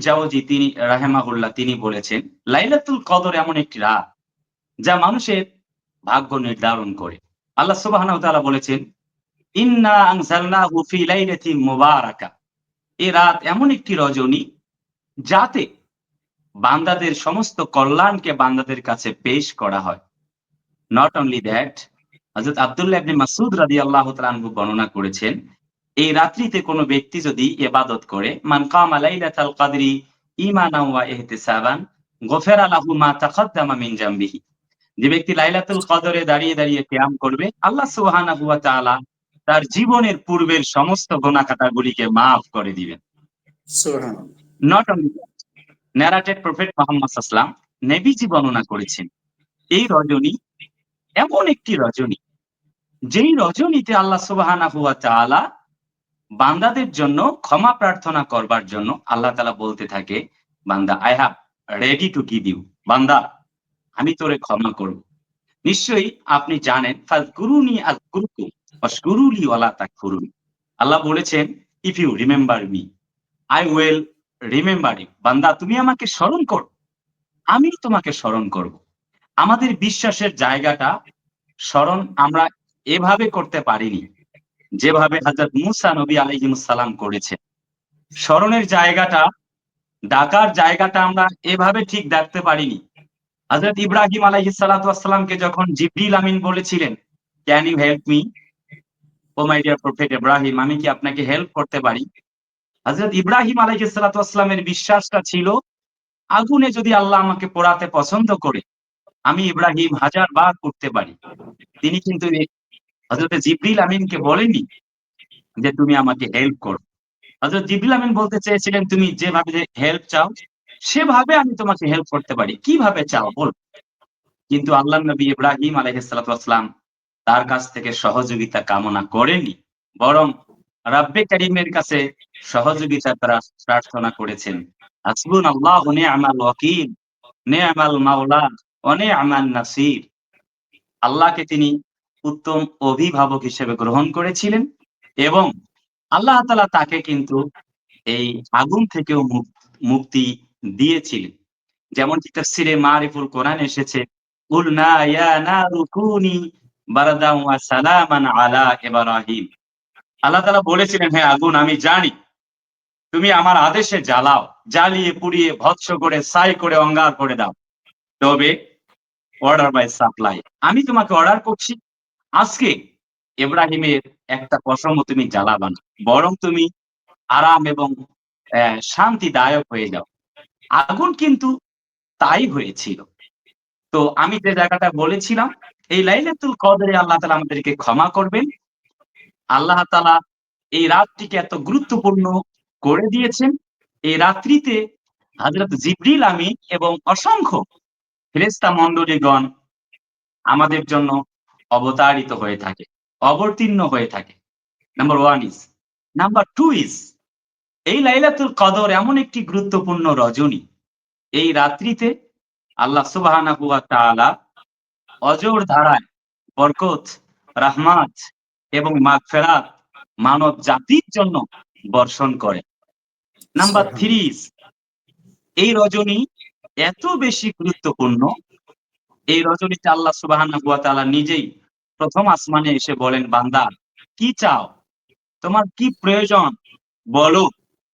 জাওজি তিনি রাহেমাহুল্লাহ তিনি বলেছেন, লাইলাতুল কদর এমন একটি রাত যা মানুষের ভাগ্য নির্ধারণ করে। আল্লাহ সুবহানাহু ওয়া তাআলা বলেছেন, "ইন্না আনজালনাহু ফি লাইলাতিন মুবারাকা।" এ রাত এমন একটি রজনী যাতে বান্দাদের সমস্ত কল্যাণকে বান্দাদের কাছে পেশ করা হয়। নট অনলি দ্যাট, হযরত আব্দুল্লাহ ইবনে মাসউদ রাদিয়াল্লাহু তাআলা আনহু বর্ণনা করেছেন, এই রাত্রিতে কোন ব্যক্তি যদি ইবাদত করে, মান কামা লাইলাতাল কদরি ঈমানান ওয়া ইহতিসাবান গুফিরা লাহু মা তাকাদ্দামা মিন জামবিহি। যে ব্যক্তি লাইলাতুল কদরে দাঁড়িয়ে কিয়াম করবে, আল্লাহ সুবহানাহু ওয়া তাআলা তার জীবনের পূর্বের সমস্ত গুনাহ খাতাগুলিকে মাফ করে দিবেন। সুবহানাল্লাহ। Not only that, narrated prophet Muhammad সাল্লাল্লাহু আলাইহি ওয়াসাল্লাম নবীজি বর্ণনা করেছেন, এই রজনী এমন একটি রজনী, যেই রজনীতে আল্লাহ সুবহানাহু ওয়া তাআলা বান্দাদের জন্য ক্ষমা প্রার্থনা করবার জন্য আল্লাহ তাআলা বলতে থাকে, বান্দা I have ready to give you, বান্দা আমি তোরে ক্ষমা করব। নিশ্চয়ই আপনি জানেন, ফাযকুরুনি আযকুরকুম ওয়াশকুরুলি ওয়ালা তাকফুরুন। আল্লাহ বলেছেন, if you remember me I will remember you. বান্দা তুমি আমাকে স্মরণ করো, আমি তোমাকে স্মরণ করব। আমাদের বিশ্বাসের জায়গাটা স্মরণ আমরা এভাবে করতে পারিনি, যেভাবে হযরত মূসা নবী আলাইহিস সালাম করেছেন। স্মরণের জায়গাটা, ডাকার জায়গাটা আমরা এভাবে ঠিক ডাকতে পারিনি। হযরত ইব্রাহিম আলাইহিস সালাতু ওয়াস সালামকে যখন জিবরিল আমিন বলেছিলেন, can you help me? Oh my dear prophet Ibrahim, আমি কি আপনাকে হেল্প করতে পারি? হযরত ইব্রাহিম আলাইহিস সালাতু ওয়াস সালামের বিশ্বাসটা ছিল, আগুনে যদি আল্লাহ আমাকে পোড়াতে পছন্দ করে, আমি ইব্রাহিম 1000 বার করতে পারি। তিনি কিন্তু হযরত জিবরিল আমিনকে বলেননি যে তুমি আমাকে হেল্প করো। হযরত জিবরিল আমিন বলতে চেয়েছিলেন, তুমি যেভাবে হেল্প চাও সেভাবে আমি তোমাকে হেল্প করতে পারি। কিভাবে চাও বল? কিন্তু আল্লাহর নবী ইব্রাহিম আলাইহিস সালাতু ওয়াস সালাম তার কাছ থেকে সহযোগিতা কামনা করেননি। বরং রাব্বে কারীমের কাছে সহযোগিতা প্রার্থনা করেছেন। হাসবুনাল্লাহু নি'মাল ওয়াকিল, নি'মাল মাওলা ওয়া নি'মান নাসির। আল্লাহকে তিনি উত্তম অভিভাবক হিসেবে গ্রহণ করেছিলেন এবং আল্লাহ তাআলা তাকে কিন্তু এই আগুন থেকেও মুক্তি দিয়েছিলেন। যেমনটি তাফসীরে মারিফুল কোরআন এসেছে, কুলনা ইয়া নারু কুনি বারদান ওয়া সালামান আলা ইব্রাহিম। আল্লাহ তাআলা বলেছিলেন, হে আগুন আমি জানি তুমি আমার আদেশে জ্বালাও, জ্বালিয়ে পুড়িয়ে ভস্ম করে ছাই করে অঙ্গার করে দাও। তবে অর্ডার বাই সাপ্লাই, আমি তোমাকে অর্ডার করছি, আজকে ইব্রাহিমের একটা কসমও তুমি জ্বালাবা না, বরং তুমি আরাম এবং শান্তিদায়ক হয়ে যাও। আগুন কিন্তু তাই হয়েছিল। তো আমি যে জায়গাটা বলেছিলাম, এই লাইলাতুল কদরে আল্লাহ তাআলা আমাদেরকে ক্ষমা করবেন। আল্লাহ তাআলা এই রাতটিকে এত গুরুত্বপূর্ণ করে দিয়েছেন। এই রাত্রিতে হযরত জিবরিল আমিন এবং অসংখ্য ফেরেশতা মণ্ডলীগণ আমাদের জন্য অবতারিত হয়ে থাকে, অবতীর্ণ হয়ে থাকে। Number 1 is. নাম্বার 2 ইজ, এই লাইলাতুল কদর এমন একটি গুরুত্বপূর্ণ রজনী, এই রাত্রিতে আল্লাহ সুবহানাহু ওয়া তাআলা অজর ধারায় বরকত, রাহমাত এবং মাগফিরাত মানব জাতির জন্য বর্ষণ করে। নাম্বার 3 সুবহানাল্লাহ। ইজ, এই রজনী এত বেশি গুরুত্বপূর্ণ, এই রজনীতে আল্লাহ সুবহানাহু ওয়া তাআলা নিজেই প্রথম আসমানে এসে বলেন, বান্দা কি চাও? তোমার কি প্রয়োজন? বলো,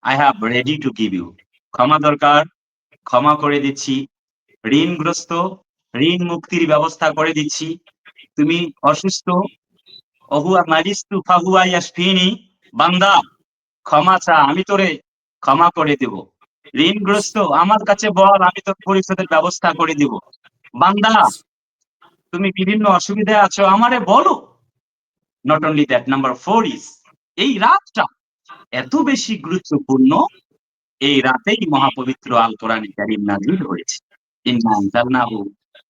I have ready to give you. ক্ষমা দরকার, ক্ষমা করে দিচ্ছি। ঋণগ্রস্ত, ঋণ মুক্তির ব্যবস্থা করে দিচ্ছি। তুমি অসুস্থ, ওহুয়া মারিজতু ফাহুয়া ইয়াশফিনি, বান্দা ক্ষমা চা, আমি তোরে ক্ষমা করে দেব। ঋণগ্রস্ত, আমার কাছে বল, আমি তোর পরিশোধের ব্যবস্থা করে দিব। বান্দা তুমি বিভিন্ন অসুবিধায় আছো, আমারে বলো। Not only that, number 4 is, এই রাতটা এত বেশি গুরুত্বপূর্ণ, এই রাতেই মহাপবিত্র আল কোরআন কারীম নাযিল হয়েছে। ইন্না আনজালনাহু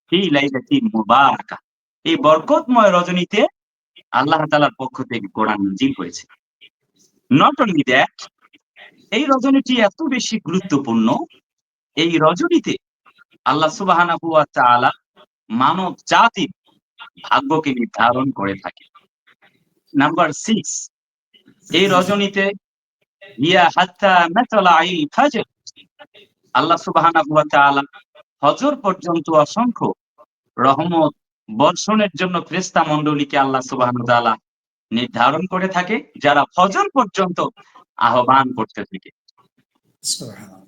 ফি লাইলাতিন মুবারাকা। এই বরকতময় রজনীতে আল্লাহ তাআলার পক্ষ থেকে কোরআন নাযিল হয়েছে। নট অনলি দ্যাট, এই রজনীটি এত বেশি গুরুত্বপূর্ণ, এই রজনীতে আল্লাহ সুবহানাহু ওয়া তাআলা মানব জাতির ভাগ্যকে নির্ধারণ করে থাকে। নাম্বার 6, এই রজনীতে হিয়া হাত্তা মাতলাইল ফাজর, আল্লাহ সুবহানাহু ওয়া তাআলা হজর পর্যন্ত অসংখ্য রহমত বর্ষণের জন্য ফেরেশতা মণ্ডলীকে আল্লাহ সুবহানাহু ওয়া তাআলা নির্ধারণ করে থাকে, যারা ফজর পর্যন্ত আহ্বান করতে থাকে।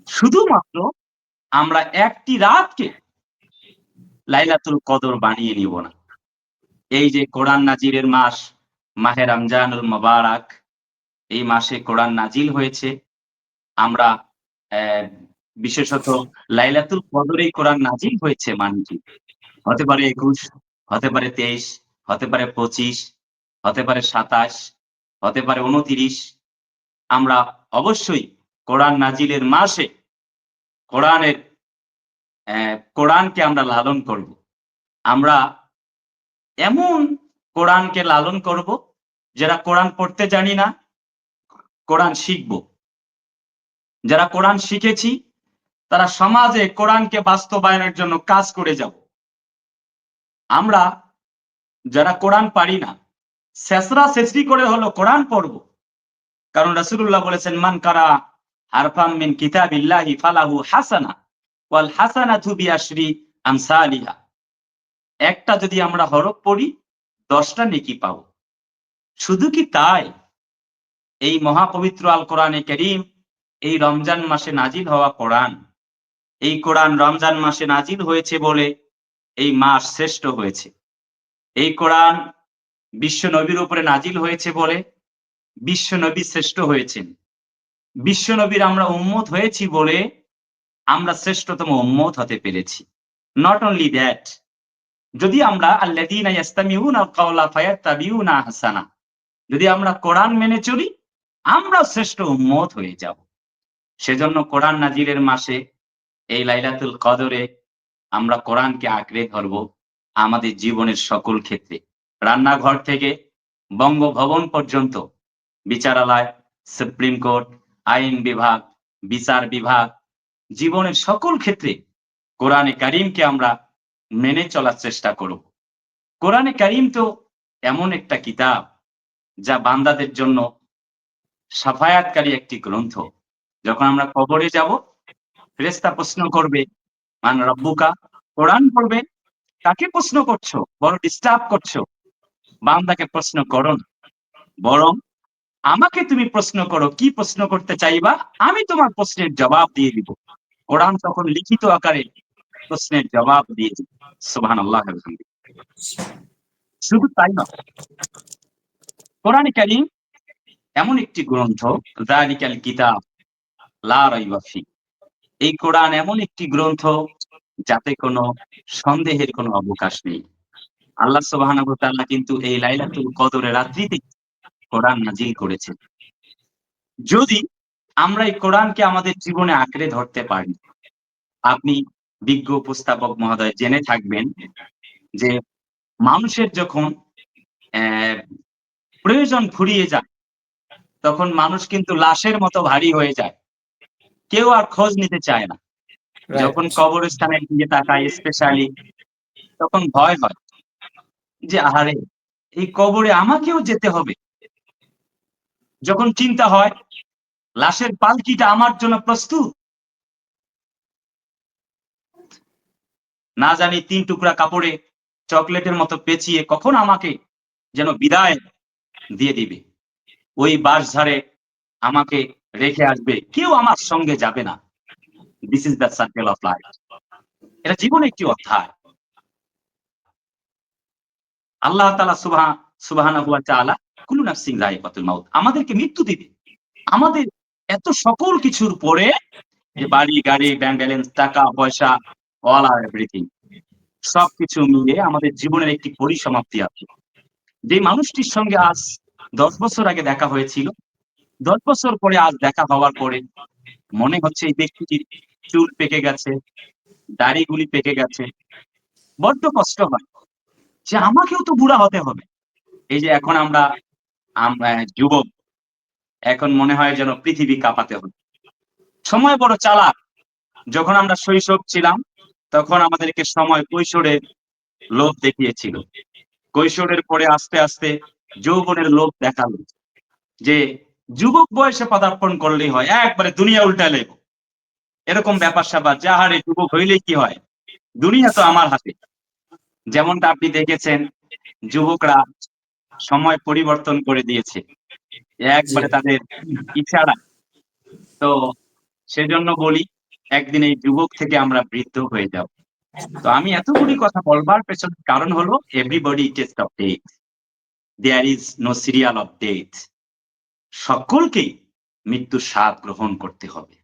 শুধুমাত্র আমরা একটি রাতকে লাইলাতুল কদর বানিয়ে নিব না। এই যে কোরআন নাজিলের মাস মাহে রমজানুল মুবারক, এই মাসে কোরআন নাজিল হয়েছে। আমরা বিশেষত লাইলাতুল কদরেই কোরআন নাজিল হয়েছে মানে কি? হতে পারে ২১, হতে পারে ২৩, হতে পারে ২৫, হতে পারে ২৭, হতে পারে ২৯। আমরা অবশ্যই কোরআন নাজিলের মাসে কোরআনের কোরআনকে আমরা লালন করব। আমরা এমন কোরআনকে লালন করব, যারা কোরআন পড়তে জানি না, কোরআন শিখব। যারা কোরআন শিখেছি, তারা সমাজে কোরআনকে বাস্তবায়নের জন্য কাজ করে যাব। আমরা যারা কোরআন পারি না, ছেঁচড়া ছেঁচড়ি করে হলো কোরআন পড়ব। কারণ রাসূলুল্লাহ বলেছেন, মান কারা হারফাম মিন কিতাবিল্লাহি ফালাহু হাসানা ওয়াল হাসানাতু বিআশরি আমসালিহা। একটা যদি আমরা হরফ পড়ি, 10টা নেকি পাবো। শুধু কি তাই? এই মহাপবিত্র আল কোরআনে কারীম, এই রমজান মাসে নাজিল হওয়া কোরআন, এই কোরআন রমজান মাসে নাজিল হয়েছে বলে এই মাস শ্রেষ্ঠ হয়েছে। এই কোরআন বিশ্ব নবীর উপরে নাজিল হয়েছে বলে বিশ্ব নবী শ্রেষ্ঠ হয়েছেন। বিশ্ব নবীর আমরা উম্মত হয়েছি বলে আমরা শ্রেষ্ঠতম উম্মত হতে পেরেছি। নট অনলি দ্যাট, যদি আমরা আল্লাযীনা ইয়াস্তামিউনা আল কাওলা ফায়াত্তাবিউনা আহসানা, যদি আমরা কোরআন মেনে চলি, আমরা শ্রেষ্ঠ উম্মত হয়ে যাব। সেজন্য কোরআন নাজিলের মাসে এই লাইলাতুল কদরে আমরা কোরআনকে আঁকড়ে ধরব আমাদের জীবনের সকল ক্ষেত্রে। রান্নাঘর থেকে বঙ্গভবন পর্যন্ত, বিচারালয়, সুপ্রিম কোর্ট, আইন বিভাগ, বিচার বিভাগ, জীবনের সকল ক্ষেত্রে কোরআনে কারীমকে আমরা মেনে চলার চেষ্টা করব। কোরআনে কারীম তো এমন একটা কিতাব, যা বান্দাদের জন্য সাফায়াতকারী একটি গ্রন্থ। যখন আমরা কবরে যাব, ফেরেশতা প্রশ্ন করবে, মান রব্বুকা? কোরআন পড়বে, কাকে প্রশ্ন করছো? বড় ডিস্টার্ব করছো। বান্দাকে প্রশ্ন করো না, বরং আমাকে তুমি প্রশ্ন করো। কি প্রশ্ন করতে চাইবা? আমি তোমার প্রশ্নের জবাব দিয়ে দিব। কোরআন তখন লিখিত আকারে প্রশ্নের জবাব দিয়ে দিব। সুবহানাল্লাহ। শুধু তাই নয়, কোরআনে কারীম এমন একটি গ্রন্থ, যালিকাল কিতাব লা রাইবা ফি। এই কোরআন এমন একটি গ্রন্থ, যাতে কোনো সন্দেহের কোনো অবকাশ নেই। আল্লাহ সুবহানাহু ওয়া তাআলা কিন্তু এই লাইলাতুল কদরের রাত্রিতে কোরআন নাজিল করেছেন। যদি আমরা এই কোরআনকে আমাদের জীবনে আঁকড়ে ধরতে পারি, আপনি বিজ্ঞ উপস্থাপক মহোদয় জেনে থাকবেন যে মানুষের যখন প্রয়োজন ফুরিয়ে যায়, তখন মানুষ কিন্তু লাশের মতো ভারী হয়ে যায়। কেউ আর খোঁজ নিতে চায় না। যখন কবরস্থানের দিকে তাকায় স্পেশালি, তখন ভয় হয় যে আহারে, এই কবরে আমাকেও যেতে হবে। যখন চিন্তা হয় লাশের পালকিটা আমার জন্য প্রস্তুত, না জানি ৩ টুকরা কাপড়ে চকলেটের মতো পেঁচিয়ে কখন আমাকে যেন বিদায় দিয়ে দিবে। ওই বাঁশঝাড়ে আমাকে রেখে আসবে, কেউ আমার সঙ্গে যাবে না। This is the circle of life. এটা জীবনের একটি অধ্যায়। আল্লাহ তাআলা সুবহানাহু ওয়া তাআলা কুল্লু নাফসিন যায়িকাতুল মাউত, আমাদেরকে মৃত্যু দিবে। আমাদের এত সকল কিছুর পরে, যে বাড়ি, গাড়ি, ব্যাংক ব্যালেন্স, টাকা, পয়সা, অল আর এভরিথিং, সবকিছু মিলে আমাদের জীবনের একটি পরিসমাপ্তি আছে। যে মানুষটির সঙ্গে আজ ১০ বছর আগে দেখা হয়েছিল, ১০ বছর পরে আজ দেখা হওয়ার পরে মনে হচ্ছে এই ব্যক্তিটির চুল পেকে গেছে, দাড়িগুলি পেকে গেছে। বড্ড কষ্ট হয় যে আমাকেও তো বুড়া হতে হবে। এই যে এখন আমরা যুবক, এখন মনে হয় যেন পৃথিবী কাঁপাতে হবে। সময় বড় চালাক। যখন আমরা শৈশব ছিলাম, তখন আমাদেরকে সময় কৈশোরের লোভ দেখিয়েছিল। কৈশোরের পরে আস্তে আস্তে যৌবনের লোভ দেখালো, যে যুবক বয়সে পদার্পণ করলেই হয়, একবারে দুনিয়া উল্টালে। এরকম ব্যাপার স্যাপার, যে আহারে যুবক হইলেই কি হয়, দুনিয়া তো আমার হাতে। যেমনটা আপনি দেখেছেন, যুবকরা সময় পরিবর্তন করে দিয়েছে জি একবারে তাদের ইচ্ছারা। তো সেজন্য বলি, একদিন এই যুবক থেকে আমরা বৃদ্ধ হয়ে যাব। তো আমি এতগুলি কথা বলবার পেছনে কারণ হলো, everybody taste of death, there is no serial of death. সকলকেই মৃত্যুর স্বাদ গ্রহণ করতে হবে।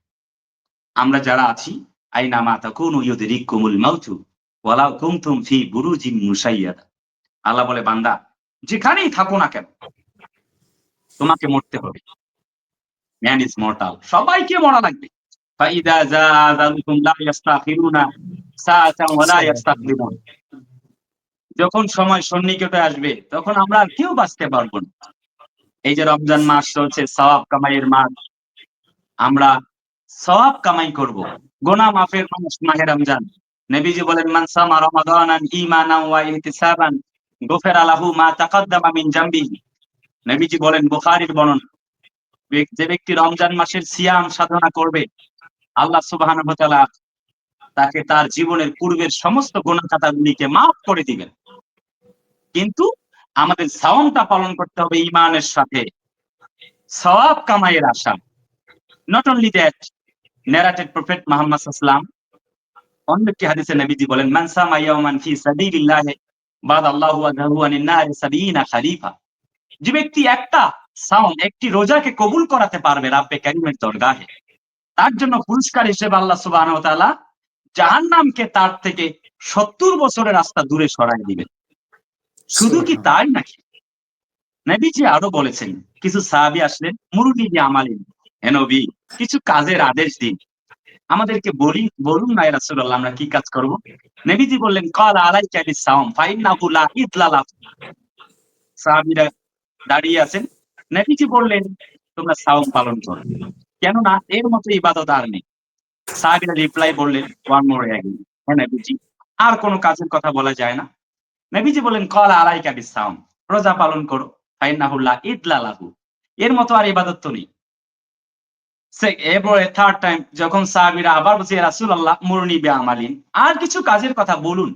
আমরা যারা আছি, আইনামা তাকুনু ইউদরিকুমুল মাউতু ওয়ালাউ কুনতুম ফি বুরুজিম মুশাইয়াদা। আল্লাহ বলে, বান্দা যেখানেই থাকো না কেন, তোমাকে মরতে হবে। ম্যান ইজ মর্টাল, সবাইকে মরা লাগবে। ফাইদা জাআ আযালুকুম লা ইস্তাখিরুনা সাআতান ওয়া লা ইস্তাকদিমুন। যখন সময় সন্নিকটে আসবে, তখন আমরা আর কেউ বাঁচতে পারবো না। এই যে রমজান মাস চলছে, সওয়াব কামাইয়ের মাস, আমরা সওয়াব কামাই করব। গুনাহ মাফের মাস মাহে রমজান। নবীজি বলেন, মান সামা রমাদানান ঈমানান ওয়া ইহতিসাবান গুফিরা লাহু মা তাকাদ্দামা মিন জামবিহি। নবীজি বলেন, বুখারীর বর্ণনা, যে ব্যক্তি রমজান মাসের সিয়াম সাধনা করবে, আল্লাহ সুবহানাহু ওয়া তাআলা তাকে তার জীবনের পূর্বের সমস্ত গুনাহ খাতাগুলিকে মাফ করে দিবেন। কিন্তু আমাদের সাওমটা পালন করতে হবে ঈমানের সাথে, সওয়াব কামাইয়ের আশা। Not only that, narrated Prophet Muhammad sallam, অন্য একটি হাদিসে নবীজি বলেন, মান সামা ইয়াওমান ফি সাবিলিল্লাহ বাদাল্লাহু ওয়াজহাহু আনিন নার 70 খলিফা। যে ব্যক্তি একটা সাওম, একটি রোজাকে কবুল করাতে পারবে রাব্বে কারীমের দরগাহে, তার জন্য পুরস্কার হিসেবে আল্লাহ সুবহানাহু ওয়া তাআলা জাহান্নামকে তার থেকে 70 বছরের রাস্তা দূরে সরায় দিবেন। শুধু কি তাই নাকি, নবীজি আরো বলেছেন, কিছু সাহাবী আসলেন, মুরুনি বি আমালিন, হে নবী কিছু কাজের আদেশ দিন, আমাদেরকে বলুন না ইয়া রাসূলুল্লাহ, আমরা কি কাজ করব? নবীজি বললেন, ক্বালা আলাইকা বিস-সাওম ফাইন্নাহু লা ইদলালা। সাহাবীরা দাঁড়িয়ে আছেন, নবীজি বললেন, তোমরা সাওম পালন করো, কেননা এর মতো ইবাদত আর নেই। সাহাবীরা রিপ্লাই বললেন, ওয়ান মোর অ্যাগেইন, হ্যাঁ নবীজি, আর কোন কাজের কথা বলা যায় না। নবীজি বললেন, ক্বালা আলাইকা বিস-সাওম, রোজা পালন করো, ফাইন্নাহু লা ইদলালাহু, এর মতো আর ইবাদত তো নেই। এরপরে থার্ড টাইম যখন সাহাবীরা আবার বলছে, ইয়া রাসূলুল্লাহ মুরনি বিআমালিন, আর কিছু কাজের কথা বলুন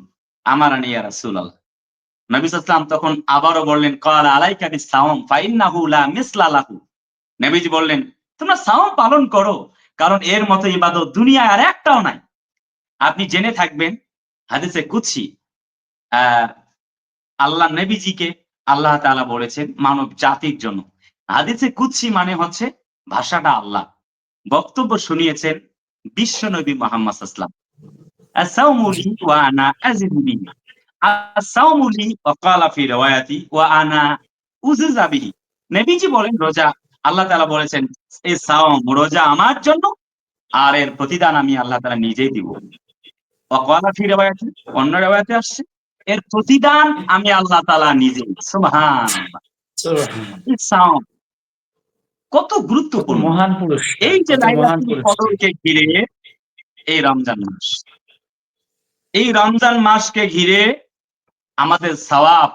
আমারানি ইয়া রাসূলুল্লাহ। নবী সাল্লাল্লাহু আলাইহি ওয়াসাল্লাম তখন আবারও বললেন, ক্বালা আলাইকা বিস-সাওম ফাইন্নাহু লা মিসলা লাহু। নবীজি বললেন, তোমরা সাওম পালন করো, কারণ এর মতো ইবাদত দুনিয়ায় আর একটাও নাই। আপনি জেনে থাকবেন, হাদিসে কুদসি, আল্লাহ নবীজিকে আল্লাহ তাআলা বলেছেন মানব জাতির জন্য। হাদিসে কুদসি মানে হচ্ছে ভাষাটা আল্লাহ, বক্তব্য শুনিয়েছেন বিশ্ব নবী মুহাম্মদ সাল্লাল্লাহু আলাইহি ওয়াসাল্লাম। আস-সাওমু লি ওয়া আনা আযিদু বিহি। আস-সাওমু লি ওয়া ক্বালা ফি রিওয়ায়াতি ওয়া আনা উযযা বিহি। নবীজি বলেন, রোজা, আল্লাহ তাআলা বলেছেন, এই সাওম রোজা আমার জন্য, আর এর প্রতিদান আমি আল্লাহ তাআলা নিজেই দিব। ওয়া ক্বালা ফি রিওয়ায়াতি, অন্য রিওয়ায়াতে আসছে, এর প্রতিদান আমি আল্লাহ তাআলা নিজেই। সুবহানাল্লাহ। এই সাওম কত কত গুরুত্বপূর্ণ। মহান পুরস্কার, এই যে কত মহান লাইলাতুল পুরস্কার। কদরকে ঘিরে এই রমজান মাস, এই রমজান মাসকে ঘিরে আমাদের সওয়াব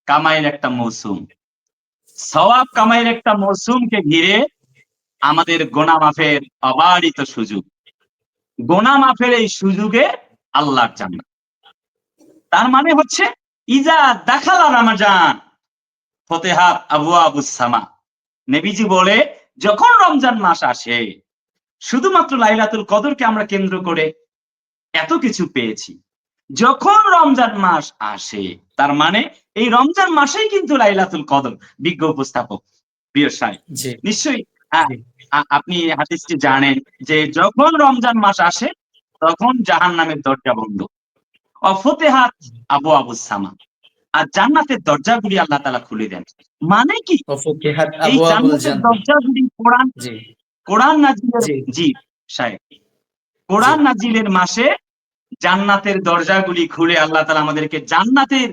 কামাইয়ের একটা মৌসুম। সওয়াব কামাইয়ের একটা মৌসুমকে ঘিরে আমাদের গুনাহ মাফের অবারিত সুযোগ। গুনাহ মাফের এই সুযোগে আল্লাহর জান্নাত। তার মানে হচ্ছে, ইজা দাখালা রমাজান ফতিহাত আবওয়াবুস সামা। নবীজি বলে, যখন রমজান মাস আসে, শুধুমাত্র লাইলাতুল কদরকে আমরা কেন্দ্র করে এত কিছু পেয়েছি। যখন রমজান মাস আসে, তার মানে এই রমজান মাসেই কিন্তু লাইলাতুল কদর। বিজ্ঞ উপস্থাপক প্রিয় সাহেব, জি নিশ্চয়ই জি আপনি হাদিসটি জানেন যে যখন রমজান মাস আসে, তখন জাহান্নামের দরজা বন্ধ। অফতেহাত আবওয়াবুস সামা, আর জান্নাতের দরজাগুলি আল্লাহ তাআলা খুলে দেন। মানে কি, ওয়াফুতিহাত এই আবওয়াবুল জান্নাতের জান্নাহ। দরজাগুলি জি কোরআন নাজিলের, জি জি সাহেব, জি কোরআন নাজিলের মাসে জান্নাতের দরজাগুলি খুলে আল্লাহ তাআলা আমাদেরকে জান্নাতের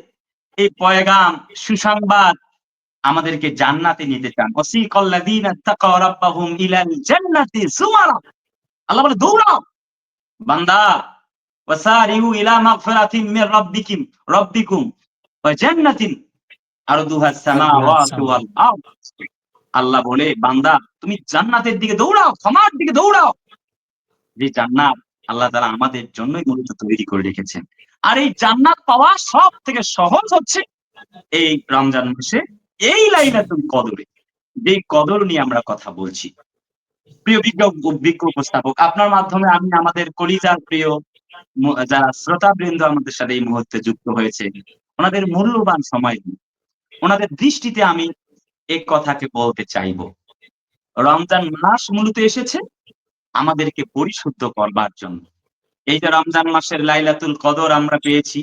এই পয়গাম, সুসংবাদ, আমাদেরকে জান্নাতে নিতে চান। ওয়াসিকাল্লাযীনা তাকাও রাব্বাহুম ইলাল জান্নাতি যুমারা। আল্লাহ বলে, দৌড়াও বান্দা, ওয়াসারিউ ইলা মাগফিরাতিম মির রাব্বিকুম ওয়া জান্নাতিন আরদুহাস আরদুহাস সামাওয়াতু সামা। ওয়াল আরদ। আল্লাহ বলে, বান্দা তুমি জান্নাতের দিকে দৌড়াও, ক্ষমার দিকে দৌড়াও। যে জান্নাত আল্লাহ তাআলা আমাদের জন্যই মূলত তৈরি করে রেখেছেন। আর এই জান্নাত পাওয়া সব থেকে সহজ হচ্ছে এই রমজান মাসে এই লাইলাতুল কদরে। যে কদর নিয়ে আমরা কথা বলছি। প্রিয় বিজ্ঞ উপস্থাপক, আপনার মাধ্যমে আমি আমাদের কলিজার প্রিয় যারা শ্রোতাবৃন্দ আমাদের সাথে এই মুহূর্তে যুক্ত হয়েছে, ওনাদের মূল্যবান সময় দিয়ে, ওনাদের দৃষ্টিতে আমি এই কথাকে বলতে চাইবো। রমজান মাস মূলত এসেছে আমাদেরকে পরিশুদ্ধ করবার জন্য। এই যে রমজান মাসের লাইলাতুল কদর আমরা পেয়েছি,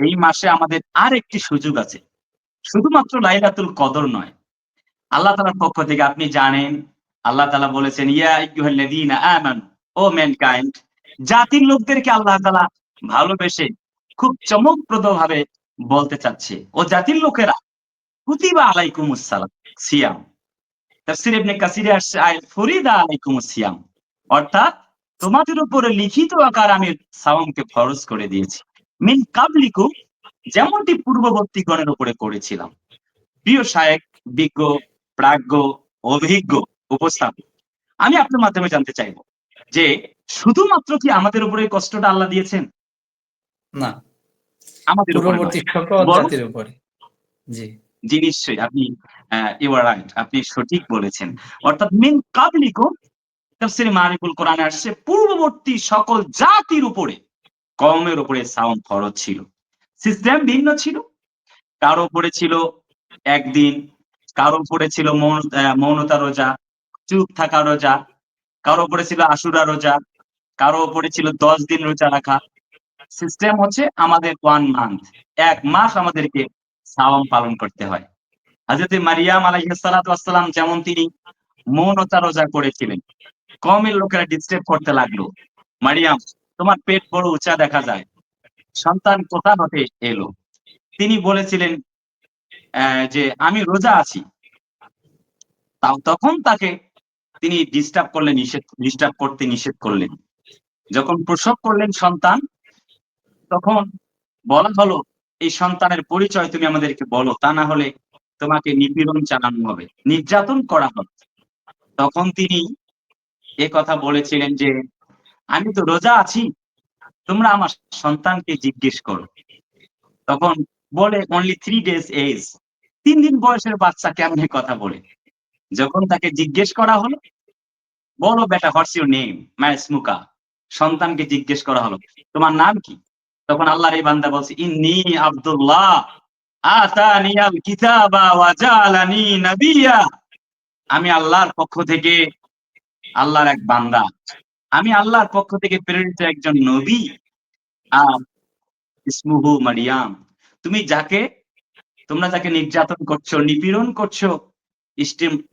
এই মাসে আমাদের আরেকটি সুযোগ আছে। শুধুমাত্র লাইলাতুল কদর নয়। আল্লাহ তাআলার পক্ষ থেকে আপনি জানেন, আল্লাহ তাআলা বলেছেন, ইয়া আইয়ুহাল্লাযীনা আমানু, ও ম্যানকাইন্ড, জাতির লোকদেরকে আল্লাহ তাআলা ভালোবেসে খুব চমকপ্রদভাবে বলতে চাচ্ছে, ও জাতির লোকেরা, কুতিবা আলাইকুমুস সিয়াম। তাফসীর ইবনে কাসিরে আসছে ফুরিদা আলাইকুমুস সিয়াম। অর্থাৎ তোমাদের উপরে লিখিত আকার আমি সাওমকে ফরজ করে দিয়েছি। মিন কাবলিকুম, যেমনটি পূর্ববর্তীগণের উপরে করেছিলাম। প্রিয় শায়েখ, বিজ্ঞ, প্রাজ্ঞ, অভিজ্ঞ উপস্থাপক, আমি আপনার মাধ্যমে জানতে চাইবো যে শুধুমাত্র কি আমাদের উপরে এই কষ্টটা আল্লাহ দিয়েছেন? না, আমাদের উপরে নয়, পূর্ববর্তী সকল বরং জাতির উপরে। জি, জি নিশ্চয়ই আপনি ইউ আর রাইট, আপনি সঠিক বলেছেন। অর্থাৎ মিন কাবলিকুম, তাফসীরে মারিফুল কোরআনে আসছে পূর্ববর্তী সকল জাতির উপরে, কওমের উপরে সাওম ফরজ ছিল। সিস্টেম ভিন্ন ছিল। কারো উপরে ছিল একদিন, কারো উপরে ছিল মৌনতা রোজা, চুপ থাকা রোজা, কারো উপরে ছিল আশুরা রোজা, কারো উপরে ছিল 10 দিন রোজা রাখা। সিস্টেম হচ্ছে আমাদের 1 মান্থ, 1 মাস আমাদেরকে সাওম পালন করতে হয়। হযরত মারিয়াম আলাইহিস সালাতু ওয়াস সালাম যেমন তিনি মৌনতা রোজা করেছিলেন। কওমের লোকেরা ডিস্টার্ব করতে লাগলো। মারিয়াম, তোমার পেট বড় উঁচা দেখা যায়। সন্তান কোথা হতে এলো? তিনি বলেছিলেন যে আমি রোজা আছি। তখন তাকে তিনি ডিস্টার্ব করতে নিষেধ করলেন। যখন প্রসব করলেন সন্তান, তখন বলা হলো, এই সন্তানের পরিচয় তুমি আমাদেরকে বলো, তা না হলে তোমাকে নিপীড়ন চালানো হবে, নির্যাতন করা হবে। তখন তিনি কথা বলেছিলেন যে আমি তো রোজা আছি, তোমরা আমার সন্তানকে জিজ্ঞেস করো। তখন বলে only 3 days age, 3 দিন বয়সের বাচ্চা কেমনে কথা বলে? যখন তাকে জিজ্ঞেস করা হলো, বলো বেটা, হোয়াটস ইউর নেম, মা ইসমুকা। সন্তানকে জিজ্ঞেস করা হলো, তোমার নাম কি? তখন আল্লাহর এই বান্দা বলছে, ইন্নী আব্দুল্লাহ আতানিয়াল কিতাবা ওয়া জাআলানি নাবিয়্যা। আমি আল্লাহর পক্ষ থেকে, আল্লাহর এক বান্দা, আমি আল্লাহর পক্ষ থেকে প্রেরিত একজন নবী। আর ইসমুহু মারিয়াম, তোমরা যাকে নির্যাতন করছো, নিপীড়ন করছো,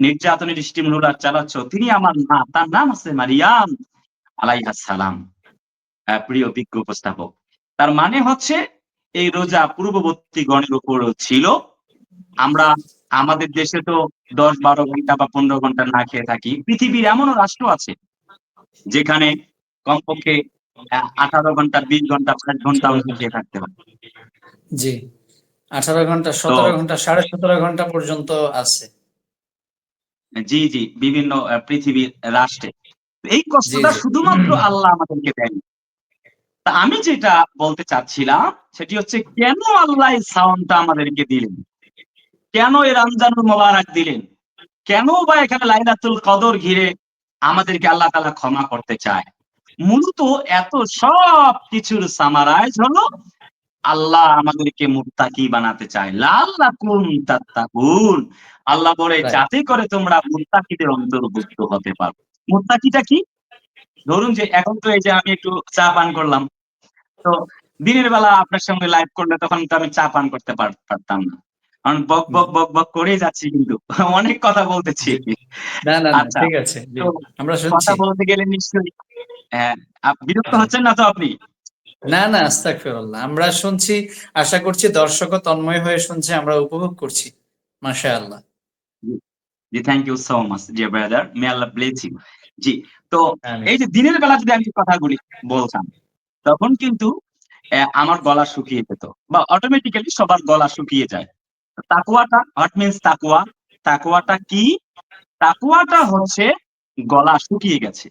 নির্যাতনের স্টিম রোলার চালাচ্ছ, তিনি আমার মা, তার নাম আছে মারিয়াম আলাইহাস সালাম। প্রিয় বিজ্ঞ উপস্থাপক, তার মানে হচ্ছে এই রোজা পূর্ববর্তী গণের উপরও ছিল। আমরা আমাদের দেশে তো 10-12 ঘন্টা বা 15 ঘন্টা না খেয়ে থাকি। পৃথিবীর এমনও রাষ্ট্র আছে যেখানে কমপক্ষে 18 ঘন্টা, 20 ঘন্টা, 5 ঘন্টা না খেয়ে থাকতে হয়। জি, 18 ঘন্টা, তো 17 ঘন্টা, 17.5 ঘন্টা পর্যন্ত আছে। জি, জি, বিভিন্ন পৃথিবীর রাষ্ট্রে। এই জি, কষ্টটা জি। শুধুমাত্র আল্লাহ আমাদেরকে দেন। তা আমি যেটা বলতে চাচ্ছিলাম সেটি হচ্ছে, কেন আল্লাহ এই সাওমটা আমাদেরকে দিলেন? কেন এই রমজানুল মোবারক দিলেন? কেন বা এখানে লাইলাতুল কদর ঘিরে আমাদেরকে আল্লাহ তাআলা ক্ষমা করতে চায়? মূলত এত সব কিছুর সামারাইজ হলো আল্লাহ আমাদেরকে মুত্তাকি বানাতে চায়। লাআল্লাকুম তাত্তাকুন। আল্লাহ বলে, রাইট। যাতে করে তোমরা মুত্তাকিদের অন্তর্ভুক্ত হতে পারো। মুত্তাকিটা কি? ধরুন যে এখন তো এই যে আমি একটু চা পান করলাম। তো দিনের বেলা আপনার সঙ্গে লাইভ করলে তখন তো আমি চা পান করতে পারতাম না। কারণ বক, না, বক, বক, বক করেই যাচ্ছি কিন্তু। অনেক কথা বলতেছি। জি। না, না, না, আচ্ছা। ঠিক আছে। জি, তো আমরা কথা শুনছি। বলতে গেলে নিশ্চয়ই হ্যাঁ, বিরক্ত জি। হচ্ছেন না তো আপনি? না, না, আস্তাগফিরুল্লাহ। আমরা শুনছি, আশা করছি দর্শকও তন্ময় হয়ে শুনছে, আমরা উপভোগ করছি। মাশাআল্লাহ। জি, জি, thank you so much dear brother. May Allah bless you. জি, তো আমিন। এই যে দিনের বেলা যদি আমি কথাগুলি বলতাম, তখন কিন্তু আমার গলা শুকিয়ে যেত বা অটোমেটিক্যালি সবার গলা শুকিয়ে যায়। তাকওয়াটা, হোয়াট মিনস তাকওয়া? তাকওয়াটা কি? তাকওয়াটা হচ্ছে গলা শুকিয়ে গেছে।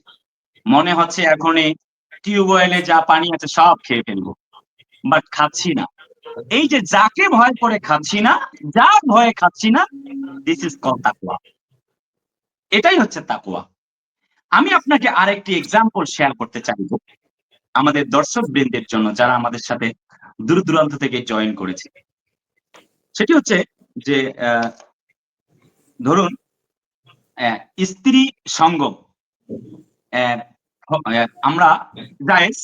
মনে হচ্ছে এখনই টিউবওয়েলে যা পানি আছে সব খেয়ে ফেলবো, বাট খাচ্ছি না। এই যে যাকে ভয় করে খাচ্ছি না, যার ভয়ে খাচ্ছি না, দিস ইজ কল তাকওয়া। এটাই হচ্ছে তাকওয়া। আমি আপনাকে আরেকটি এক্সাম্পল শেয়ার করতে চাইবো আমাদের দর্শক বৃন্দের জন্য, যারা আমাদের সাথে দূর দূরান্ত থেকে জয়েন করেছে। সেটি হচ্ছে যে ধরুন স্ত্রী সঙ্গম, আমরা জায়েজ,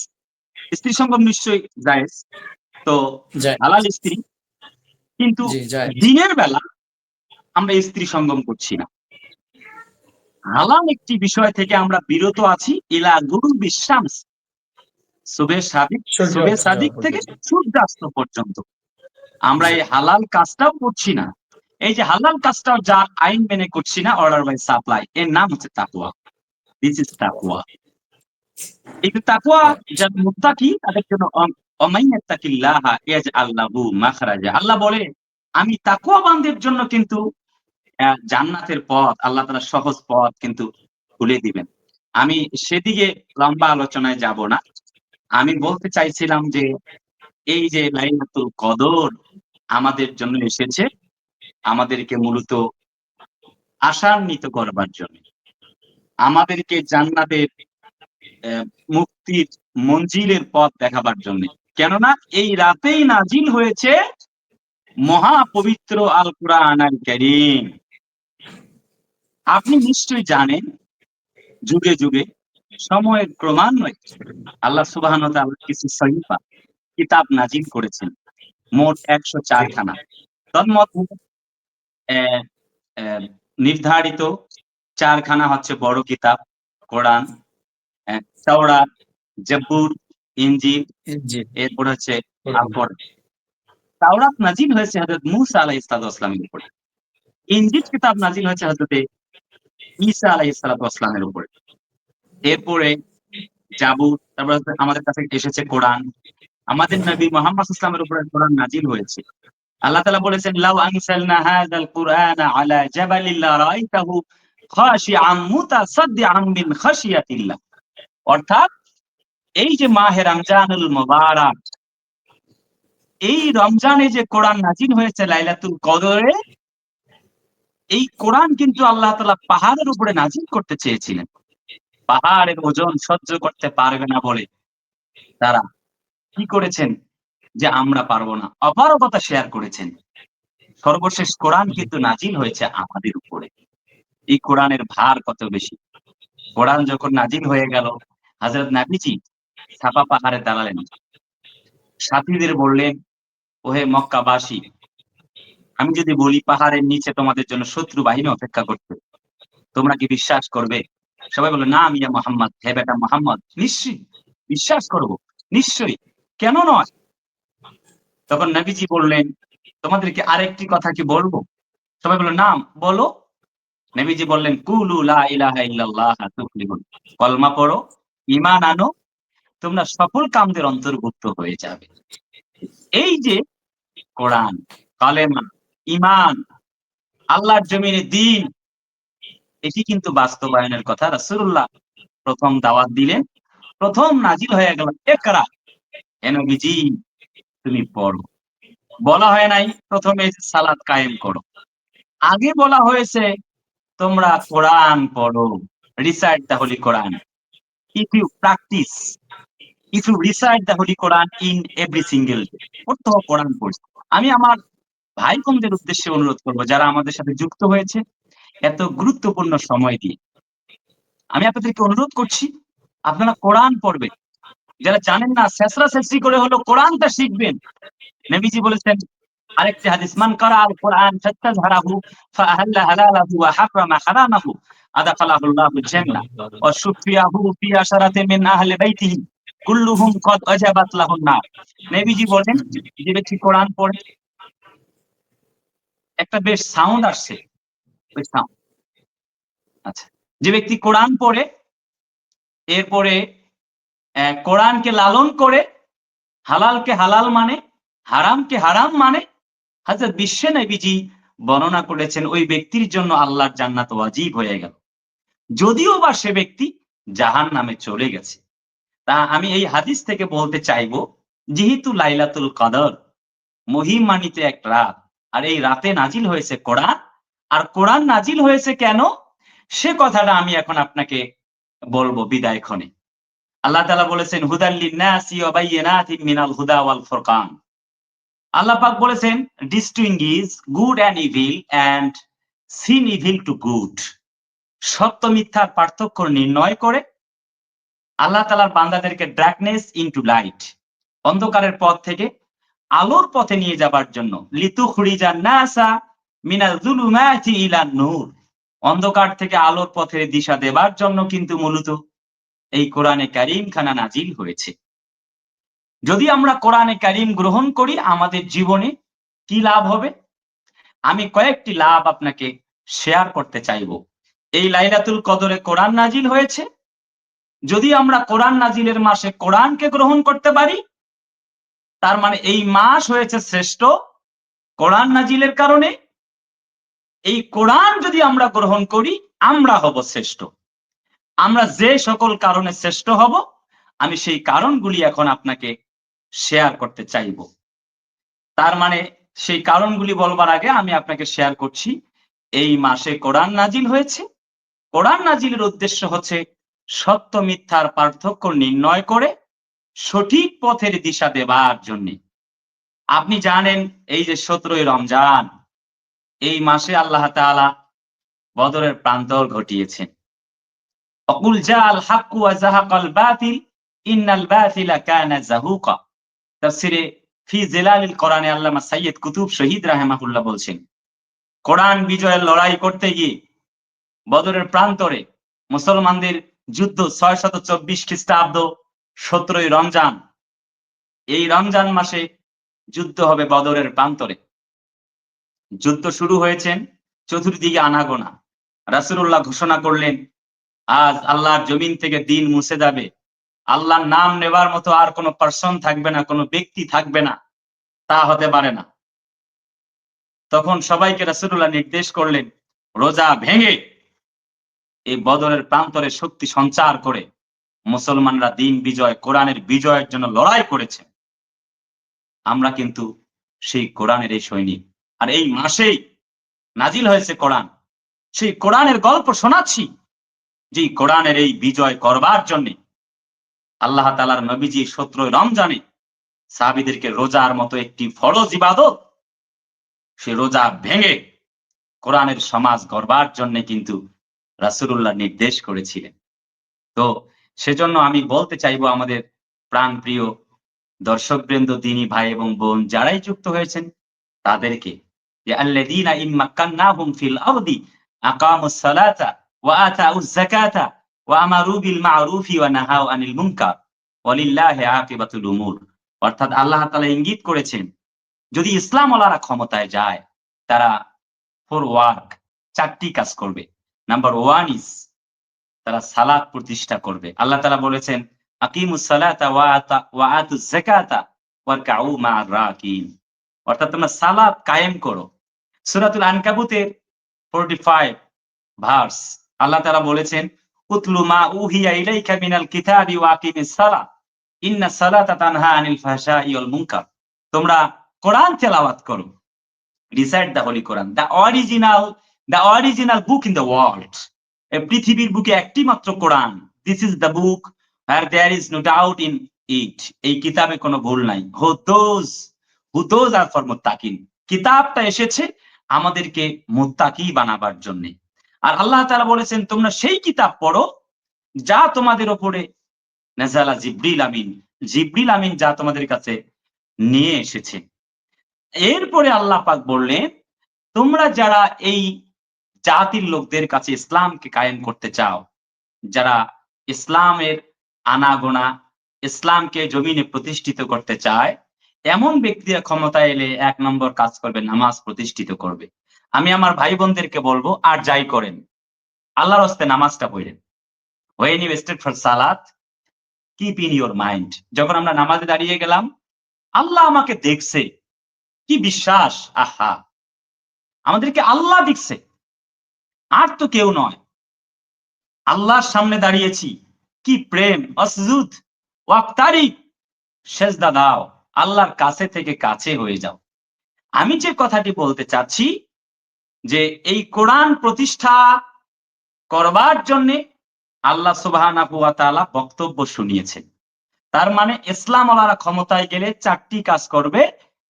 স্ত্রী সঙ্গম নিশ্চয়ই জায়েজ, তো যায়। হালাল স্ত্রী, কিন্তু জি যায়। দিনের বেলা আমরা স্ত্রী সঙ্গম করছি না। হালাল একটি বিষয় থেকে আমরা বিরত আছি, ইলা গুরু বিশ্বাস, শুভে সাদিক থেকে সূর্যাস্ত পর্যন্ত আমরা এই হালাল কাজটাও করছি না। এই যে হালাল কাজটাও যার আইন মেনে করছি না, অর্ডার বাই সাপ্লাই, এর নাম হচ্ছে তাকওয়া। দিস ইজ তাকওয়া। এই যে তাকওয়া যারা মুত্তাকি তাদের জন্য অমাইয়াত্তাকিল্লাহা ইয়াজআল লাহু মাখরাজা। আল্লাহ বলে আমি তাকওয়াবানদের জন্য কিন্তু জান্নাতের পথ, আল্লাহ তাআলা সহজ পথ কিন্তু খুলে দিবেন। আমি সেদিকে লম্বা আলোচনায় যাব না। আমি বলতে চাইছিলাম যে এই যে লাইলাতুল কদর আমাদের জন্য এসেছে, আমাদেরকে মূলত আশান্বিত করবার জন্য, আমাদেরকে জান্নাতের মুক্তির মঞ্জিলের পথ দেখাবার জন্য। কেননা এই রাতেই নাজিল হয়েছে মহাপবিত্র আল কুরআন আল কারীম। আপনি নিশ্চয়ই জানেন যুগে যুগে সময়ের ক্রমান্বয়ে আল্লাহ সুবহানাহু ওয়া তাআলা কিছু সহিফা কিতাব নাজিল করেছেন, মোট 104 খানা। তন্মধ্যে নির্ধারিত 4 খানা হচ্ছে বড় কিতাব কোরআন, তাওরাত, জবুর, ইনজিল, এরপর হচ্ছে আল-কোরআন। তাওরাত নাজিল হয়েছে হযরত মূসা আলাইহিস সালামের উপরে, ইনজিল কিতাব নাজিল হয়েছে হযরত ঈসা আলাইহিস সালামের উপরে, এরপরে জাবুর, তারপর আমাদের কাছে এসেছে কোরআন। আমাদের নবী মুহাম্মদ সাল্লাল্লাহু আলাইহি ওয়াসাল্লামের উপরে কোরআন নাজিল হয়েছে। আল্লাহ তাআলা বলেছেন লাউ আনসালনা হাযাল কুরআনা আলা জাবালিন লারাআইতাহু খাশিআম মুতাসাদ্দিআম মিন খাশিয়াতিল্লাহ। অর্থাৎ এই যে মাহে রমজানুল মুবারক, এই রমজানে যে কোরআন নাজিল হয়েছে লাইলাতুল কদরে, এই কোরআন কিন্তু আল্লাহ তাআলা পাহাড়ের উপরে নাজিল করতে চেয়েছিলেন। পাহাড়ের ওজন সহ্য করতে পারবে না বলে তারা কি করেছেন, যে আমরা পারবো না, অপারগতা শেয়ার করেছেন। সর্বশেষ কোরআন কিন্তু নাজিল হয়েছে আমাদের উপরে। এই কোরআনের ভার কত বেশি। কোরআন যখন নাজিল হয়ে গেল, হযরত নবীজি সাফা পাহাড়ে দাঁড়ালেন, সাথীদের বললেন, ওহে মক্কাবাসী, আমি যদি বলি পাহাড়ের নিচে তোমাদের জন্য শত্রু বাহিনী অপেক্ষা করতে, তোমরা কি বিশ্বাস করবে? সবাই বলল, না মিয়া মুহাম্মদ, হে বেটা মুহাম্মদ, নিশ্চয়ই বিশ্বাস করব, নিশ্চয়ই, কেন নয়? তখন নবীজি বললেন, তোমাদেরকে আরেকটি কথা কি বলবো? সবাই বলল, না বলো। নবীজি বললেন, কুলু লা ইলাহা ইল্লাল্লাহ তুফলিহুন, কলমা পড়ো, ঈমান আনো, তোমরা সফল কামদের অন্তর্ভুক্ত হয়ে যাবে। এই যে কোরআন, কালেমা, ঈমান, আল্লাহর জমিনে দ্বীন, এটি কিন্তু বাস্তবায়নের কথা রাসূলুল্লাহ প্রথম দাওয়াত দিলেন। প্রথম নাজিল হয়ে গেল ইকরা, হে নবীজি তুমি পড়ো। বলা হয় নাই প্রথমে সালাত কায়েম করো, আগে বলা হয়েছে তোমরা কোরআন পড়ো, recite the holy Quran. If you practice, if you recite the holy Quran in every single day, পড়তে হবে কোরআন পড়তে। আমি আমার ভাই বোনদের উদ্দেশ্যে অনুরোধ করবো, যারা আমাদের সাথে যুক্ত হয়েছে এত গুরুত্বপূর্ণ সময় দিয়ে, আমি আপনাদেরকে অনুরোধ করছি আপনারা কোরআন পড়বেন। যারা জানেন না, ছেঁচড়া ছেঁচড়ি করে হলো কোরআনটা শিখবেন। নবীজি বলেছেন আরেকটি হাদিস, মান কারা আল কোরআন ফাতাযহারাহু ফাআহাল্লা হালালাহু ওয়া হারামা হারামাহু আদখালাহুল্লাহুল জান্নাহ ওয়া শুফিয়াহু ফি আশারাতিন মিন আহলি বাইতিহি কুল্লুহুম কদ আজাবাত লাহুন নার। নবীজি বলেন, যে ব্যক্তি কোরআন পড়ে, একটা বেশ সাউন্ড আসছে, ওই সাউন্ড, আচ্ছা, যে ব্যক্তি কোরআন পড়ে, এরপরে কোরআনকে লালন করে, হালালকে হালাল মানে, হারামকে হারাম মানে, হযরত বিশ্ব নবীজি বর্ণনা করেছেন ওই ব্যক্তির জন্য আল্লাহর জান্নাত ওয়াজিব হয়ে গেল। যদিও বা সে ব্যক্তি জাহান্নামে চলে গেছে। তা আমি এই হাদিস থেকে বলতে চাইবো, যেহেতু লাইলাতুল কদর মহিমান্বিত এক রাত, আর এই রাতে নাজিল হয়েছে কোরআন, আর কোরআন নাজিল হয়েছে কেন, সে কথাটা আমি এখন আপনাকে বলবো বিদায় ক্ষণে। আল্লাহ তাআলা বলেছেন, হুদাল লিন-নাসি ওয়া বায়্যিনাতিন মিনাল হুদা ওয়াল ফুরকান। আল্লাহ পাক বলেছেন, distinguish good and evil and sin evil to good. সত্য মিথ্যার পার্থক্য নির্ণয় করে আল্লাহ তাআলার বান্দাদেরকে ডার্কনেস ইনটু লাইট, অন্ধকারের পথ থেকে আলোর পথে নিয়ে যাবার জন্য, লিতুখরিজান নাসা মিনাল যুলুমাতি ইলান নূর, অন্ধকার থেকে আলোর পথের দিশা দেবার জন্য কিন্তু মূলত এই কোরআনে কারীম খানা নাজিল হয়েছে। যদি আমরা কোরআনে কারীম গ্রহণ করি, আমাদের জীবনে কি লাভ হবে? আমি কয়েকটি লাভ আপনাকে শেয়ার করতে চাইবো। এই লাইলাতুল কদরে কোরআন নাজিল হয়েছে। যদি আমরা কোরআন নাজিলের মাসে কোরআনকে গ্রহণ করতে পারি, তার মানে এই মাস হয়েছে শ্রেষ্ঠ কোরআন নাজিলের কারণে। এই কোরআন যদি আমরা গ্রহণ করি, আমরা হব শ্রেষ্ঠ। আমরা যে সকল কারণে শ্রেষ্ঠ হব, আমি সেই কারণগুলি এখন আপনাকে শেয়ার করতে চাইবো। তার মানে সেই কারণগুলি বলবার আগে আমি আপনাকে শেয়ার করছি, এই মাসে কোরআন নাজিল হয়েছে। কোরআন নাজিলের উদ্দেশ্য হচ্ছে সত্য মিথ্যার পার্থক্য নির্ণয় করে সঠিক পথের দিশা দেবার জন্য। আপনি জানেন, এই যে 17ই রমজান, এই মাসে আল্লাহ তাআলা বদরের প্রান্তর ঘটিয়েছেন। অকুল জাআল হাক্কু ওয়া যাহাকাল বাতিল ইন্নাল বাতিলা কানা যাহুকা। তাফসিরে ফি জিলালিল কোরআনে আল্লামা সাইয়্যিদ কুতুব শহীদ রাহিমাহুল্লাহ বলছেন, কোরআন বিজয়ের লড়াই করতে গিয়ে বদরের প্রান্তরে মুসলমানদের যুদ্ধ 624 খ্রিস্টাব্দ 17ই রমজান, এই রমজান মাসে যুদ্ধ হবে বদরের প্রান্তরে। যুদ্ধ শুরু হয়েছেন, চতুর্দিকে আনাগোনা। রাসূলুল্লাহ ঘোষণা করলেন, আজ আল্লাহর জমিন থেকে দিন মুছে যাবে, আল্লাহর নাম নেবার মতো আর কোনো পার্সন থাকবে না, কোনো ব্যক্তি থাকবে না, তা হতে পারে না। তখন সবাইকে রাসূলুল্লাহ নির্দেশ করলেন, রোজা ভেঙে এই বদরের প্রান্তরে শক্তি সঞ্চার করে মুসলমানরা দিন বিজয়, কোরআনের বিজয়ের জন্য লড়াই করেছে। আমরা কিন্তু সেই কোরআনের এই সৈনিক। আর এই মাসেই নাজিল হয়েছে কোরআন। সেই কোরআনের গল্প শোনাচ্ছি, যে কোরআনের এই বিজয় করবার জন্য আল্লাহ তাআলার নবীজি 17 রমজানে সাহাবীদেরকে রোজার মতো একটি ফরজ ইবাদত, সে রোজা ভেঙে কোরআনের সমাজ গড়বার জন্য কিন্তু রাসূলুল্লাহ নির্দেশ করেছিলেন। তো সেজন্য আমি বলতে চাইবো আমাদের প্রাণপ্রিয় দর্শকবৃন্দ, দিনী ভাই এবং বোন যারাই যুক্ত হয়েছেন তাদেরকে, যে আল্লাযীনা ইন মাক্কান্নাহুম ফিল আরদি আকামুস সালাতা ওয়া আতাউজ যাকাতা ওয়া আমারু বিল মা'রুফি ওয়া নাহাউ আনিল মুনকার ওয়ালিল্লাহি আকিবাতুল উমুর। অর্থাৎ আল্লাহ তাআলা ইঙ্গিত করেছেন, যদি ইসলাম ওয়ালারা ক্ষমতায় যায়, তারা ফর ওয়ার্ক 4টি কাজ করবে। নাম্বার 1 ইজ তারা সালাত প্রতিষ্ঠা করবে। আল্লাহ তাআলা বলেছেন, আকিমুস সালাতা ওয়া আতুজ যাকাতা ওয়ারকাউ মা'আর রাকিন। অর্থাৎ তোমরা সালাত কায়েম করো। সূরাতুল আনকাবুতের 45 ভার্স আল্লাহ তাআলা বলেছেন, উতলু মা উহিয়া ইলাইকা মিনাল কিতাবি ওয়া আকিমিস সালাহ ইন্নাস সালাতা তানহা আনিল ফাহশাই ওয়াল মুনকার। তোমরা কোরআন তেলাওয়াত করো। Recite the holy Quran, the original book in the world. এই পৃথিবীর বুকে একটি মাত্র কোরআন। This is the book where there is no doubt in it. এই কিতাবে কোনো ভুল নাই। who those are for মুত্তাকিন। কিতাবটা এসেছে আমাদেরকে মুত্তাকি বানাবার জন্য। আর আল্লাহ তাআলা বলেছেন, তোমরা সেই কিতাব পড়ো যা তোমাদের উপরে নাযালা জিবরিল আমিন, জিবরিল আমিন যা তোমাদের কাছে নিয়ে এসেছে। এরপরে আল্লাহ পাক বললেন, তোমরা যারা এই জাতির লোকদের কাছে ইসলামকে কায়েম করতে চাও, যারা ইসলামের আনাগোনা, ইসলামকে জমিনে প্রতিষ্ঠিত করতে চায়, এমন ব্যক্তিরা ক্ষমতায় এলে 1 নম্বর কাজ করবে, নামাজ প্রতিষ্ঠিত করবে। আমি আমার ভাই বোনদেরকে বলবো, আর যাই করেন আল্লাহর হস্তে নামাজটা পড়েন। when you start for salat, keep in your mind, যখন আমরা নামাজে দাঁড়িয়ে গেলাম, আল্লাহ আমাকে দেখছে, কি বিশ্বাস! আহা, আমাদেরকে আল্লাহ দেখছে, আর তো কেউ নয়। আল্লাহর সামনে দাঁড়িয়েছি, কি প্রেম, অসজুদ ওয়াক্তারিব, সেজদা দাও, আল্লাহর কাছে থেকে কাছে হয়ে যাও। আমি যে কথাটি বলতে চাচ্ছি যে এই কোরআন প্রতিষ্ঠা করবার জন্যে আল্লাহ সুবহানাহু ওয়া তাআলা বক্তব্য শুনিয়েছেন। তার মানে ইসলাম ওয়ালারা ক্ষমতায় গেলে ৪টি কাজ করবে।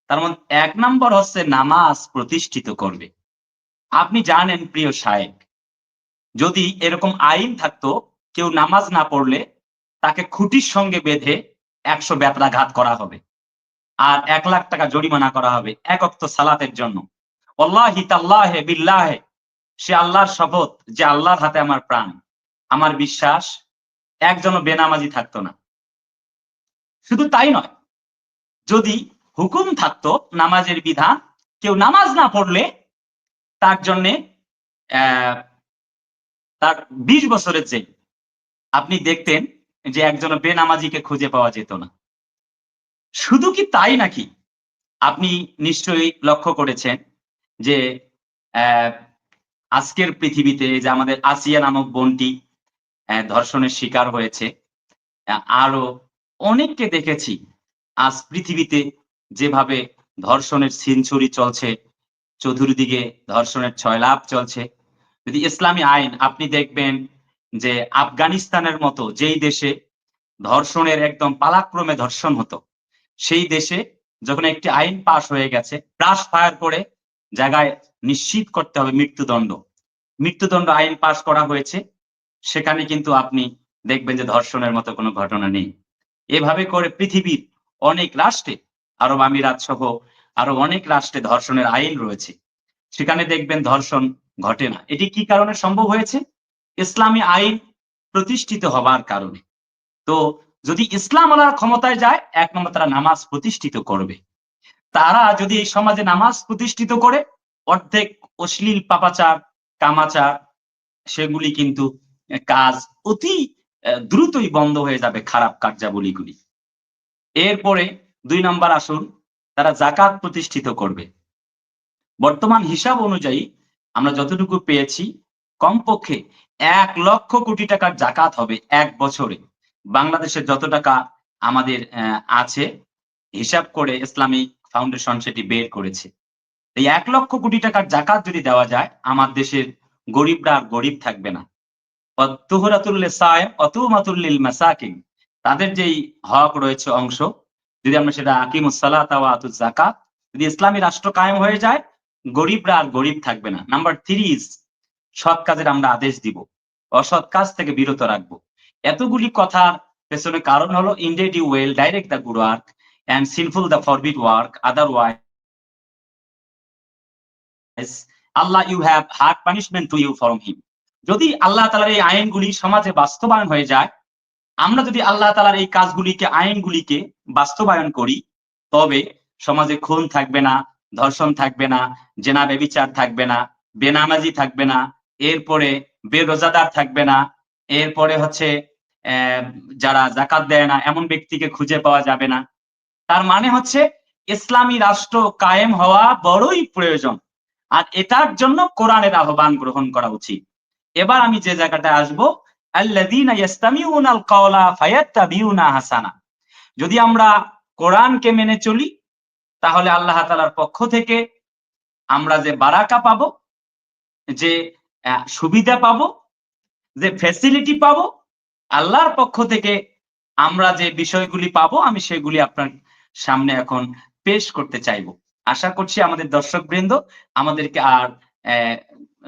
তার মধ্যে ১ নাম্বার হচ্ছে নামাজ প্রতিষ্ঠিত করবে। আপনি জানেন প্রিয় শায়েখ, যদি এরকম আইন থাকতো কেউ নামাজ না পড়লে তাকে খুঁটির সঙ্গে বেঁধে ১০০ বেত্রাঘাত করা হবে। আর ১,০০,০০০ টাকা জরিমানা করা হবে ১ ওয়াক্ত সালাতের জন্য। ওয়াল্লাহি তাল্লাহি বিল্লাহি, সে আল্লাহর শপথ যে আল্লাহর হাতে আমার প্রাণ, আমার বিশ্বাস একজনও বেনামাজি থাকতো না। শুধু তাই নয়, যদি হুকুম থাকতো নামাজের বিধান, কেউ নামাজ না পড়লে তার জন্যে তার ২০ বছরের জেল। আপনি দেখতেন যে একজন বেনামাজিকে খুঁজে পাওয়া যেত না। শুধু কি তাই নাকি? আপনি নিশ্চয়ই লক্ষ্য করেছেন যে অ্যা আজকের পৃথিবীতে যে আমাদের আসিয়া নামক বোনটি ধর্ষণের শিকার হয়েছে। আরো অনেককে দেখেছি আজ পৃথিবীতে যেভাবে ধর্ষণের সেঞ্চুরি চলছে, চতুর্দিকে ধর্ষণের ছয়লাপ চলছে। যদি ইসলামী আইন আপনি দেখবেন যে আফগানিস্তানের মতো যেই দেশে ধর্ষণের একদম পালাক্রমে ধর্ষণ হতো, সেই দেশে যখন একটি আইন পাস হয়ে গেছে, ব্রাশ ফায়ার করে জায়গায় নিশ্চিত করতে হবে মৃত্যুদণ্ড। মৃত্যুদণ্ড আইন পাস করা হয়েছে। সেখানে কিন্তু আপনি দেখবেন যে ধর্ষণের মতো কোনো ঘটনা নেই। এভাবে করে পৃথিবীর অনেক রাষ্ট্রে, আরব আমিরাত সহ আরো অনেক রাষ্ট্রে ধর্ষণের আইন রয়েছে। সেখানে দেখবেন ধর্ষণ ঘটে না। এটি কি কারণে সম্ভব হয়েছে? ইসলামী আইন প্রতিষ্ঠিত হবার কারণে। তো যদি ইসলাম ওয়ালারা ক্ষমতায় যায়, ১ নম্বর তারা নামাজ প্রতিষ্ঠিত করবে। তারা যদি এই সমাজে নামাজ প্রতিষ্ঠিত করে, অর্ধেক অশ্লীল পাপাচার, কামাচার সেগুলি কিন্তু কাজ অতি দ্রুতই বন্ধ হয়ে যাবে, খারাপ কার্যাবলীগুলি। এরপরে ২ নাম্বার আসুন, তারা যাকাত প্রতিষ্ঠিত করবে। বর্তমান হিসাব অনুযায়ী আমরা যতটুকু পেয়েছি কমপক্ষে ১,০০,০০০ কোটি টাকার যাকাত হবে ১ বছরে। বাংলাদেশে যত টাকা আমাদের আছে হিসাব করে ইসলামিক ফাউন্ডেশন সেটি বের করেছে। এই ১,০০,০০০ কোটি টাকার যাকাত যদি দেওয়া যায়, আমার দেশের গরিবরা আর গরিব থাকবে না। তুহরাতুল লিসাইম ওয়া তুমাতুল লিল মাসাকিন, তাদের যেই হক রয়েছে অংশ, যদি আমরা সেটা আকিমুস সালাতা ওয়া আতুজ যাকাত, যদি ইসলামী রাষ্ট্র কায়েম হয়ে যায়, গরিবরা আর গরিব থাকবে না। নাম্বার 3 ইস সৎ কাজের আমরা আদেশ দিব। অসৎ কাজ থেকে বিরত রাখবো। এতগুলি কথার পেছনে কারণ হলো indeed you will direct the good work and sinful the forbid work, otherwise Allah you have hard punishment to you from him. যদি আল্লাহ তাআলার এই আইনগুলি সমাজে বাস্তবায়ন হয়ে যায়, আমরা যদি আল্লাহ তাআলার এই কাজগুলিকে, আইনগুলিকে বাস্তবায়ন করি, তবে সমাজে খুন থাকবে না, ধর্ষণ থাকবে না, জেনা ব্যভিচার থাকবে না, বেনামাজি থাকবে না, এরপরে বেরোজাদার থাকবে না, এরপরে হচ্ছে যারা যাকাত দেয় না এমন ব্যক্তিকে খুঁজে পাওয়া যাবে না। তার মানে হচ্ছে ইসলামী রাষ্ট্র কায়েম হওয়া বড়ই প্রয়োজন। আর এটার জন্য কোরআনের আহ্বান গ্রহণ করা উচিত। এবার আমি যে জায়গাটায় আসবো, আল্লাযীনা ইয়াসতামিউনাল কাওলা ফায়াত্তাবিউনা হাসানা। যদি আমরা কোরআনকে মেনে চলি, তাহলে আল্লাহ তাআলার পক্ষ থেকে আমরা যে বারাকা পাবো, যে সুবিধা পাবো, যে ফ্যাসিলিটি পাবো, আল্লাহর পক্ষ থেকে আমরা যে বিষয়গুলি পাবো, আমি সেগুলি আপনার সামনে এখন পেশ করতে চাইবো। আশা করছি আমাদের দর্শকবৃন্দ আমাদেরকে আর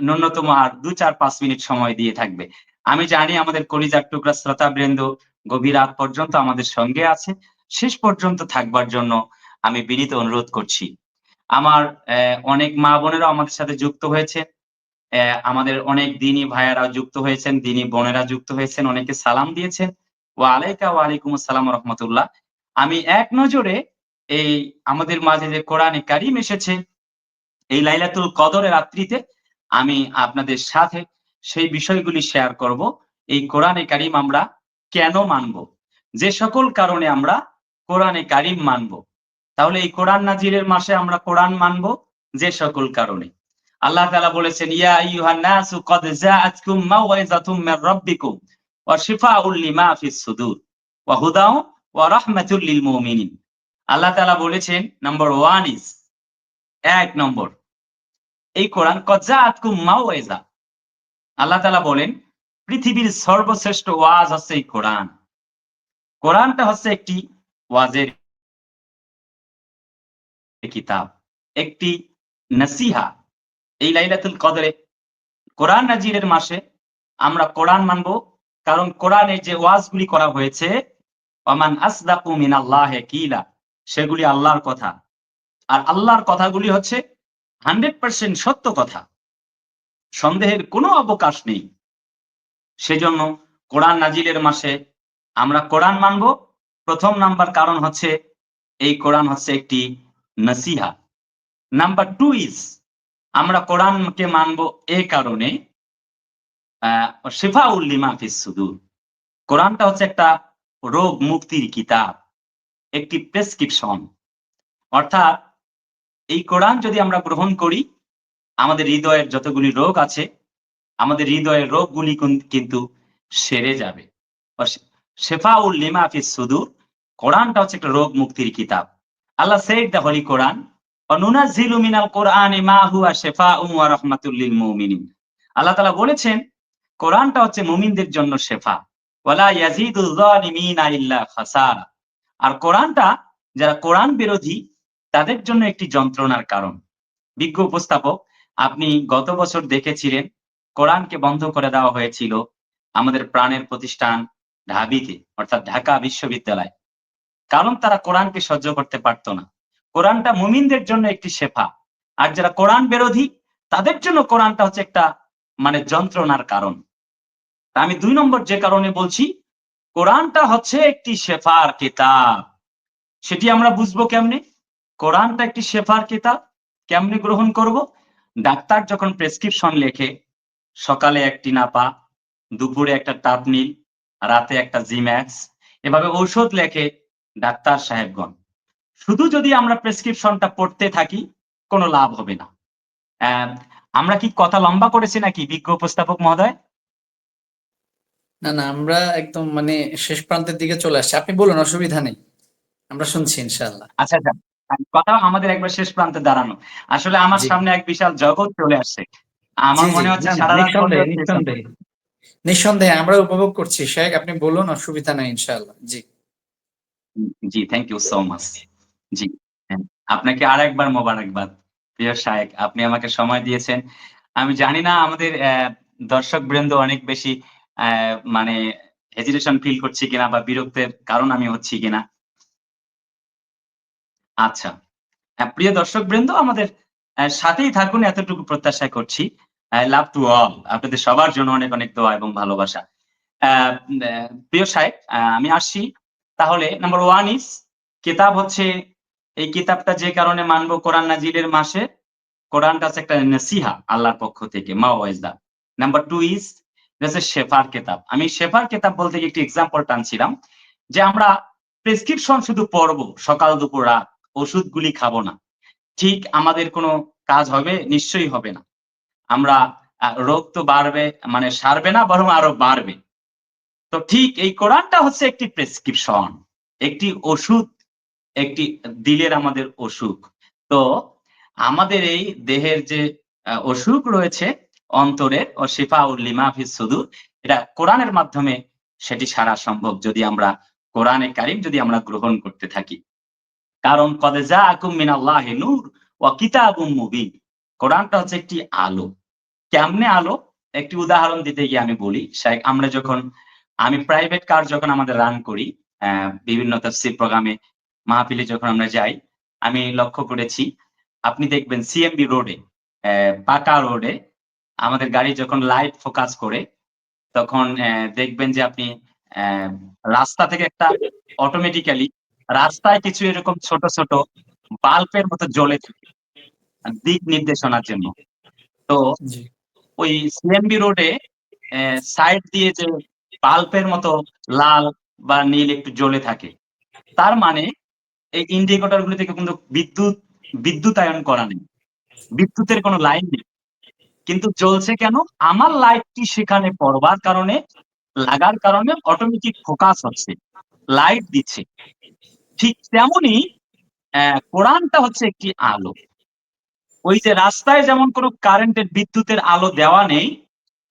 ন্যূনতম আর ২-৪-৫ মিনিট সময় দিয়ে থাকবে। আমি জানি আমাদের কলিজার টুকরা শ্রোতাবৃন্দ গভীর রাত পর্যন্ত আমাদের সঙ্গে আছে। শেষ পর্যন্ত থাকবার জন্য আমি বিনীত অনুরোধ করছি। আমার অনেক মা বোনেরাও আমাদের সাথে যুক্ত হয়েছে। আমাদের অনেক দ্বীনী ভাইয়ারাও যুক্ত হয়েছেন, দ্বীনী বোনেরা যুক্ত হয়েছেন, অনেকে সালাম দিয়েছেন। ওয়া আলাইকুমুস সালাম ওয়া রাহমাতুল্লাহ। আমি এক নজরে এই আমাদের মাঝে যে কোরআনে কারীম এসেছে, এই লাইলাতুল কদরের রাত্রিতে আমি আপনাদের সাথে সেই বিষয়গুলি শেয়ার করব। এই কোরআনে কারীম আমরা কেন মানব? যে সকল কারণে আমরা কোরআনে কারীম মানব। তাহলে এই কোরআন নাজিলের মাসে আমরা কোরআন মানব যে সকল কারণে। আল্লাহ তাআলা বলেছেন, ইয়া আইয়ুহান নাসু ক্বাদ জাআতকুম মাউইযাতুম মির রাব্বিকুম ওয়া শিফাউল লিমা ফিস সুদূর ওয়া হুদাও ওয়া রাহমাতুল লিল মুমিনিন। আল্লাহ তাআলা বলেছেন নাম্বার 1 ইজ, ১ নম্বর, এই কোরআন কদ জাআতকুম মাউইযা। আল্লাহ তাআলা বলেন পৃথিবীর সর্বশ্রেষ্ঠ ওয়াজ হচ্ছে এই কোরআন। কোরআনটা হচ্ছে একটি ওয়াজের কিতাব, একটি নসিহা। এই লাইলাতুল কদরে কোরআন নাজিলের মাসে আমরা কোরআন মানব, কারণ কোরআনে যে ওয়াজগুলি করা হয়েছে ওয়ামান আসদাকু মিনাল্লাহি কিলা, সেগুলি আল্লাহর কথা। আর আল্লাহর কথাগুলি হচ্ছে 100% সত্য কথা, সন্দেহের কোনো অবকাশ নেই। সেজন্য কোরআন নাজিলের মাসে আমরা কোরআন মানব। প্রথম নাম্বার কারণ হচ্ছে এই কোরআন হচ্ছে একটি নসিহা। নাম্বার 2 ইজ, আমরা কোরআনকে মানব এ কারণে শিফাউল লিমা ফিস সুদূর, কোরআনটা হচ্ছে একটা রোগ মুক্তির কিতাব, একটি প্রেসক্রিপশন। অর্থাৎ এই কোরআন যদি আমরা গ্রহণ করি, আমাদের হৃদয়ের যতগুলি রোগ আছে, আমাদের হৃদয়ের রোগগুলি কিন্তু সেরে যাবে। শিফাউল লিমা ফিস সুদূর, কোরআনটা হচ্ছে একটা রোগ মুক্তির কিতাব। আল্লাহ said the holy Quran, ওয়া নুনাজ্জিলু মিনাল কুরআনি মা হুয়া শিফাউন ওয়া রাহমাতুল লিল মুমিনিন। আল্লাহ তাআলা বলেছেন কোরআনটা হচ্ছে মুমিনদের জন্য শেফা, ওয়ালা ইয়াজিদুয যালিমিনা ইল্লা খাসারা। আর কোরআনটা যারা কোরআন বিরোধী তাদের জন্য একটি যন্ত্রণার কারণ। বিজ্ঞ উপস্থাপক, আপনি গত বছর দেখেছিলেন কোরআনকে বন্ধ করে দেওয়া হয়েছিল আমাদের প্রাণের প্রতিষ্ঠান ঢাবিতে, অর্থাৎ ঢাকা বিশ্ববিদ্যালয়, কারণ তারা কোরআনকে সহ্য করতে পারত না। কোরআনটা মুমিনদের জন্য একটি শেফা, আর যারা কোরআন বিরোধী তাদের জন্য কোরআনটা হচ্ছে একটা যন্ত্রণার কারণ। আমি 2 নম্বর যে কারণে বলছি কোরআনটা হচ্ছে একটি শেফার কিতাব, সেটি আমরা বুঝবো কেমনে? কোরআনটা একটি শেফার কিতাব কেমনে গ্রহণ করব? ডাক্তার যখন প্রেসক্রিপশন লেখে, সকালে একটি নাপা, দুপুরে একটা টাপনিল, রাতে একটা জিম্যাক্স, এভাবে ঔষধ লেখে ডাক্তার সাহেবগণ। শুধু যদি আমরা প্রেসক্রিপশনটা পড়তে থাকি কোনো লাভ হবে না। আমরা কি কথা লম্বা করেছি নাকি বিজ্ঞ উপস্থাপক মহোদয়? না না, আমরা একদম মানে শেষ প্রান্তের দিকে চলে আসছি, আপনি বলুন, অসুবিধা নেই, আমরা শুনছি ইনশাআল্লাহ। আচ্ছা, আচ্ছা। কথা আমাদের একবার শেষ প্রান্তে দাঁড়ানো। আসলে আমার জি সামনে এক বিশাল জগৎ চলে আসছে। জি আমার জি, মনে হচ্ছে না না, সারা রাত নিঃসন্দেহে পড়লেও শেষ হবে নিঃসন্দেহে না। নিঃসন্দেহে আমরা উপভোগ করছি শেখ, আপনি বলুন, অসুবিধা নেই ইনশাআল্লাহ। জি জি, থ্যাংক ইউ সো মাচ। জি, হ্যাঁ, আপনাকে আরেকবার মোবারকবাদ। প্রিয় শায়েখ, আপনি আমাকে সময় দিয়েছেন। আমি জানি না আমাদের দর্শকবৃন্দ অনেক বেশি অ্যা মানে হেজিটেশন ফিল করছি কিনা বা বিরক্তের কারণ আমি হচ্ছি কিনা। আচ্ছা। প্রিয় দর্শকবৃন্দ, আমাদের সাথেই থাকুন এতটুকু প্রত্যাশা করছি। I love to all. আপনাদের সবার জন্য অনেক, অনেক দোয়া এবং ভালোবাসা। অ্যা অ্যা প্রিয় শায়েখ, আমি আসছি। তাহলে নাম্বার 1 ইজ, কিতাব হচ্ছে, এই কিতাবটা যে কারণে মানব কোরআন নাজিলের মাসে, কোরআনটা হচ্ছে একটা নসিহা আল্লাহর পক্ষ থেকে, মাওয়াইজা। নাম্বার 2 ইজ, এটা হচ্ছে শেফার কেতাব। আমি শেফার কেতাব বলতে গিয়ে একটি এক্সাম্পল টানছিলাম যে আমরা প্রেসক্রিপশন শুধু পড়বো সকাল দুপুর রাত, ওষুধগুলি খাবো না। ঠিক আমাদের কোনো কাজ হবে? নিশ্চয়ই হবে না। আমরা রোগ তো বাড়বে, মানে সারবে না, বরং আরো বাড়বে। তো ঠিক এই কোরআনটা হচ্ছে একটি প্রেসক্রিপশন, একটি ওষুধ, একটি দিলের আমাদের অসুখ। তো আমাদের এই দেহের যে অসুখ রয়েছে অন্তরের, ও শিফাউল লিমা ফিস সুদূর, এটা কোরআনের মাধ্যমে সেটি সারা সম্ভব যদি আমরা কোরআনে কারীম যদি আমরা গ্রহণ করতে থাকি। কারণ কদ জাআকুম মিনাল্লাহি নূর ওয়া কিতাবুম মুবিন। কোরআনটা হচ্ছে একটি আলো। কেমনে আলো? একটি উদাহরণ দিতে গিয়ে আমি বলি, আমরা যখন, আমি প্রাইভেট কার যখন আমাদের রান করি, বিভিন্ন তাফসীর প্রোগ্রামে, মাহফিলে যখন আমরা যাই, আমি লক্ষ্য করেছি, আপনি দেখবেন সিএমবি রোডে, পাকা রোডে আমাদের গাড়ি যখন লাইট ফোকাস করে, তখন দেখবেন যে আপনি অ্যা রাস্তা থেকে একটা অটোমেটিক্যালি রাস্তায় কিছু এরকম ছোট, ছোট বাল্বের মতো জ্বলে থাকে দিক নির্দেশনার জন্য। তো জি ওই সিএমবি রোডে সাইড দিয়ে যে বাল্বের মতো লাল বা নীল একটু জ্বলে থাকে। তার মানে এই ইন্ডিকেটর গুলো থেকে কিন্তু বিদ্যুতায়ন করা নেই। বিদ্যুতের কোনো লাইন নেই। কিন্তু জ্বলছে কেন? আমার লাইটটি সেখানে পড়বার কারণে লাগার কারণে অটোমেটিক ফোকাস হচ্ছে, লাইট দিচ্ছে। ঠিক তেমনি কোরআনটা হচ্ছে একটি আলো। ওই যে রাস্তায় যেমন কোনো কারেন্টের বিদ্যুতের আলো দেওয়া নেই,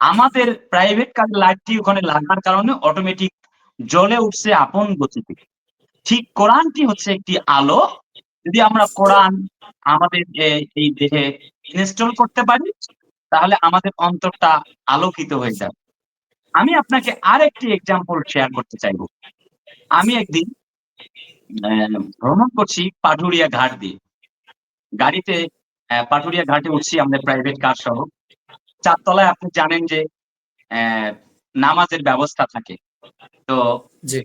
আমাদের প্রাইভেট কার লাইটটি ওখানে লাগার কারণে অটোমেটিক জ্বলে উঠছে আপন গতিতে। ঠিক কোরআনটি হচ্ছে একটি আলো। যদি আমরা কোরআন আমাদের এই দেহে ইনস্টল করতে পারি, তাহলে আমাদের অন্তরটা আলোকিত হয়ে যাবে। আমি আপনাকে আরেকটি এক্সাম্পল শেয়ার করতে চাইবো। আমি একদিন ভ্রমণ করছি পাটুরিয়া ঘাট দিয়ে। গাড়িতে পাটুরিয়া ঘাটে উঠছি আমাদের প্রাইভেট কার সহ। ৪ তলায় আপনি জানেন যে নামাজের ব্যবস্থা থাকে। তো জি।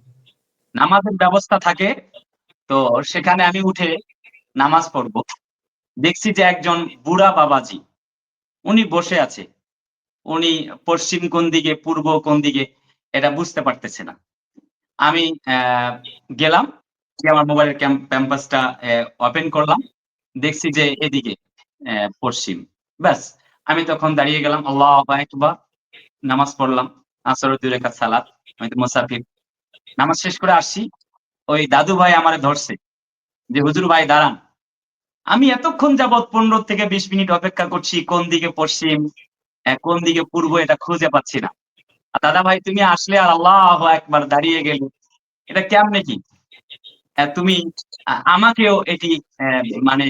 নামাজের ব্যবস্থা থাকে, তো সেখানে আমি উঠে নামাজ পড়বো। দেখছি যে একজন বুড়া বাবাজি, উনি বসে আছে। উনি পশ্চিম কোন দিকে, পূর্ব কোন দিকে এটা বুঝতে পারতেছে না। আমি গেলাম, গিয়ে আমার মোবাইলের প্যাম্পাসটা ওপেন করলাম। দেখছি যে এদিকে পশ্চিম। ব্যাস, আমি তখন দাঁড়িয়ে গেলাম, আল্লাহু আকবার, নামাজ পড়লাম। আসরের ২ রাকাত সালাত। আমি তো মুসাফির। নামাজ শেষ করে আসছি। ওই দাদু ভাই আমারে ধরছে যে, "হুজুর ভাই দাঁড়ান।" আমি এতক্ষণ যাবৎ ১৫ থেকে ২০ মিনিট অপেক্ষা করছি কোন দিকে পশ্চিম, কোন দিকে পূর্ব এটা খুঁজে পাচ্ছি না। দাদা ভাই তুমি আসলে আর আল্লাহু আকবার দাঁড়িয়ে গেলে, এটা কেমনে কি? তুমি আমাকেও এটি মানে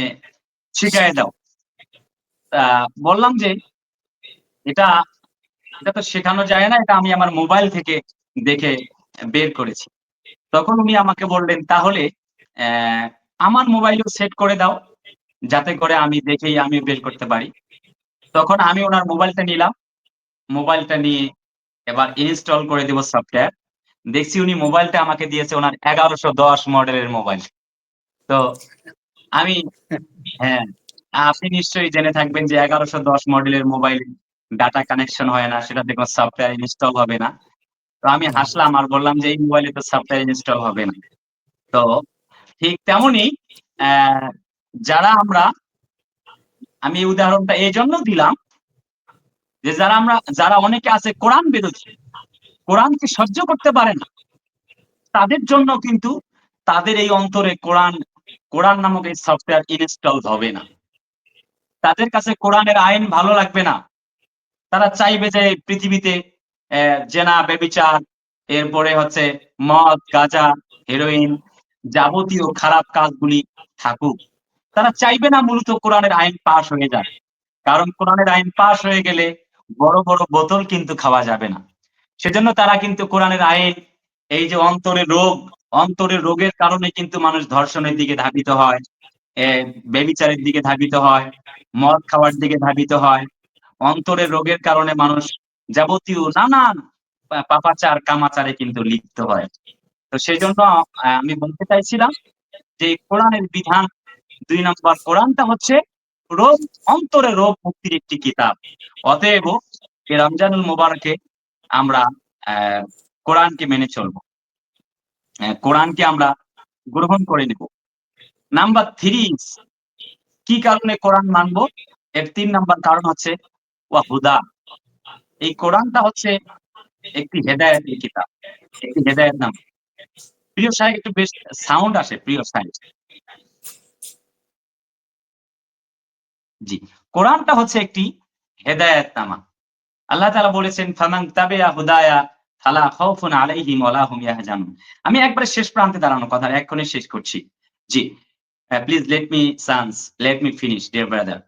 শিখায়ে দাও। তা বললাম যে, "এটা এটা তো শেখানো যায় না। এটা আমি আমার মোবাইল থেকে দেখে বের করেছি।" তখন উনি আমাকে বললেন, "তাহলে অ্যা আমার মোবাইলেও সেট করে দাও, যাতে করে আমি দেখেই আমি বের করতে পারি।" তখন আমি উনার মোবাইলটা নিলাম। মোবাইলটা নিয়ে এবার ইনস্টল করে দিব সফটওয়্যার। দেখছি উনি মোবাইলটা আমাকে দিয়েছে উনার ১১১০ মডেলের মোবাইল। তো আমি হ্যাঁ, আপনি নিশ্চয়ই জেনে থাকবেন যে ১১১০ মডেলের মোবাইল ডাটা কানেকশন হয় না, সেটাতে কোনো সফটওয়্যার ইনস্টল হবে না। তো আমি না। হাসলাম আর বললাম যে, "এই মোবাইলে তো সফটওয়্যার ইনস্টল হবে না।" তো ঠিক তেমনি অ্যা যারা আমরা আমি এই উদাহরণটা এজন্য দিলাম যে যারা অনেকে আছে কোরআন বিরোধী, কোরআনকে সহ্য করতে পারে না, তাদের জন্য কিন্তু তাদের এই অন্তরে কোরআন নামক এই সফটওয়্যার ইনস্টল হবে না। তাদের কাছে কোরআনের আইন ভালো লাগবে না। তারা চাইবে যে পৃথিবীতে জেনা, ব্যভিচার, এরপরে হচ্ছে মদ, গাঁজা, হেরোইন, যাবতীয় খারাপ কাজগুলি থাকুক। তারা চাইবে না মূলত কোরআনের আইন পাস হয়ে যাক। কারণ কোরআনের আইন পাস হয়ে গেলে বড়, বড় বোতল কিন্তু খাওয়া যাবে না। সেজন্য তারা কিন্তু কোরআনের আইন, এই যে অন্তরের রোগের কারণে কিন্তু মানুষ ধর্ষণের দিকে ধাবিত হয়, ব্যভিচারের দিকে ধাবিত হয়, মদ খাওয়ার দিকে ধাবিত হয়। অন্তরের রোগের কারণে মানুষ যাবতীয় নানান পাপাচার, কামাচারে কিন্তু লিপ্ত হয়। তো সেজন্য আমি বলতে চাইছিলাম যে কোরআনের বিধান ২ নাম্বার, কোরআনটা হচ্ছে রোগ অন্তরে রোগ মুক্তির একটি কিতাব। অতএব এই রমজানুল মোবারকে আমরা অ্যা কোরআনকে মেনে চলবো। কোরআনকে আমরা গ্রহণ করে নিব। নাম্বার ৩, কি কারণে কোরআন মানবো? এর ৩ নাম্বার কারণ হচ্ছে ওয়া হুদা। এই কোরআনটা হচ্ছে একটি হেদায়েতের কিতাব। একটি হেদায়েতনামা। প্রিয় সাহেব একটু বেশ সাউন্ড আসে প্রিয় সাহেব। জি। কোরআনটা হচ্ছে একটি হেদায়েতনামা। আল্লাহ তাআলা বলেছেন, "ফামান তাবিআ হুদায়া ফালা খাউফুন আলাইহিম ওয়ালা হুম ইয়াহজানুন।" আমি একবারে শেষ প্রান্তে দাঁড়ানো কথা এক্ষুনি শেষ করছি। জি। Please let me finish dear brother.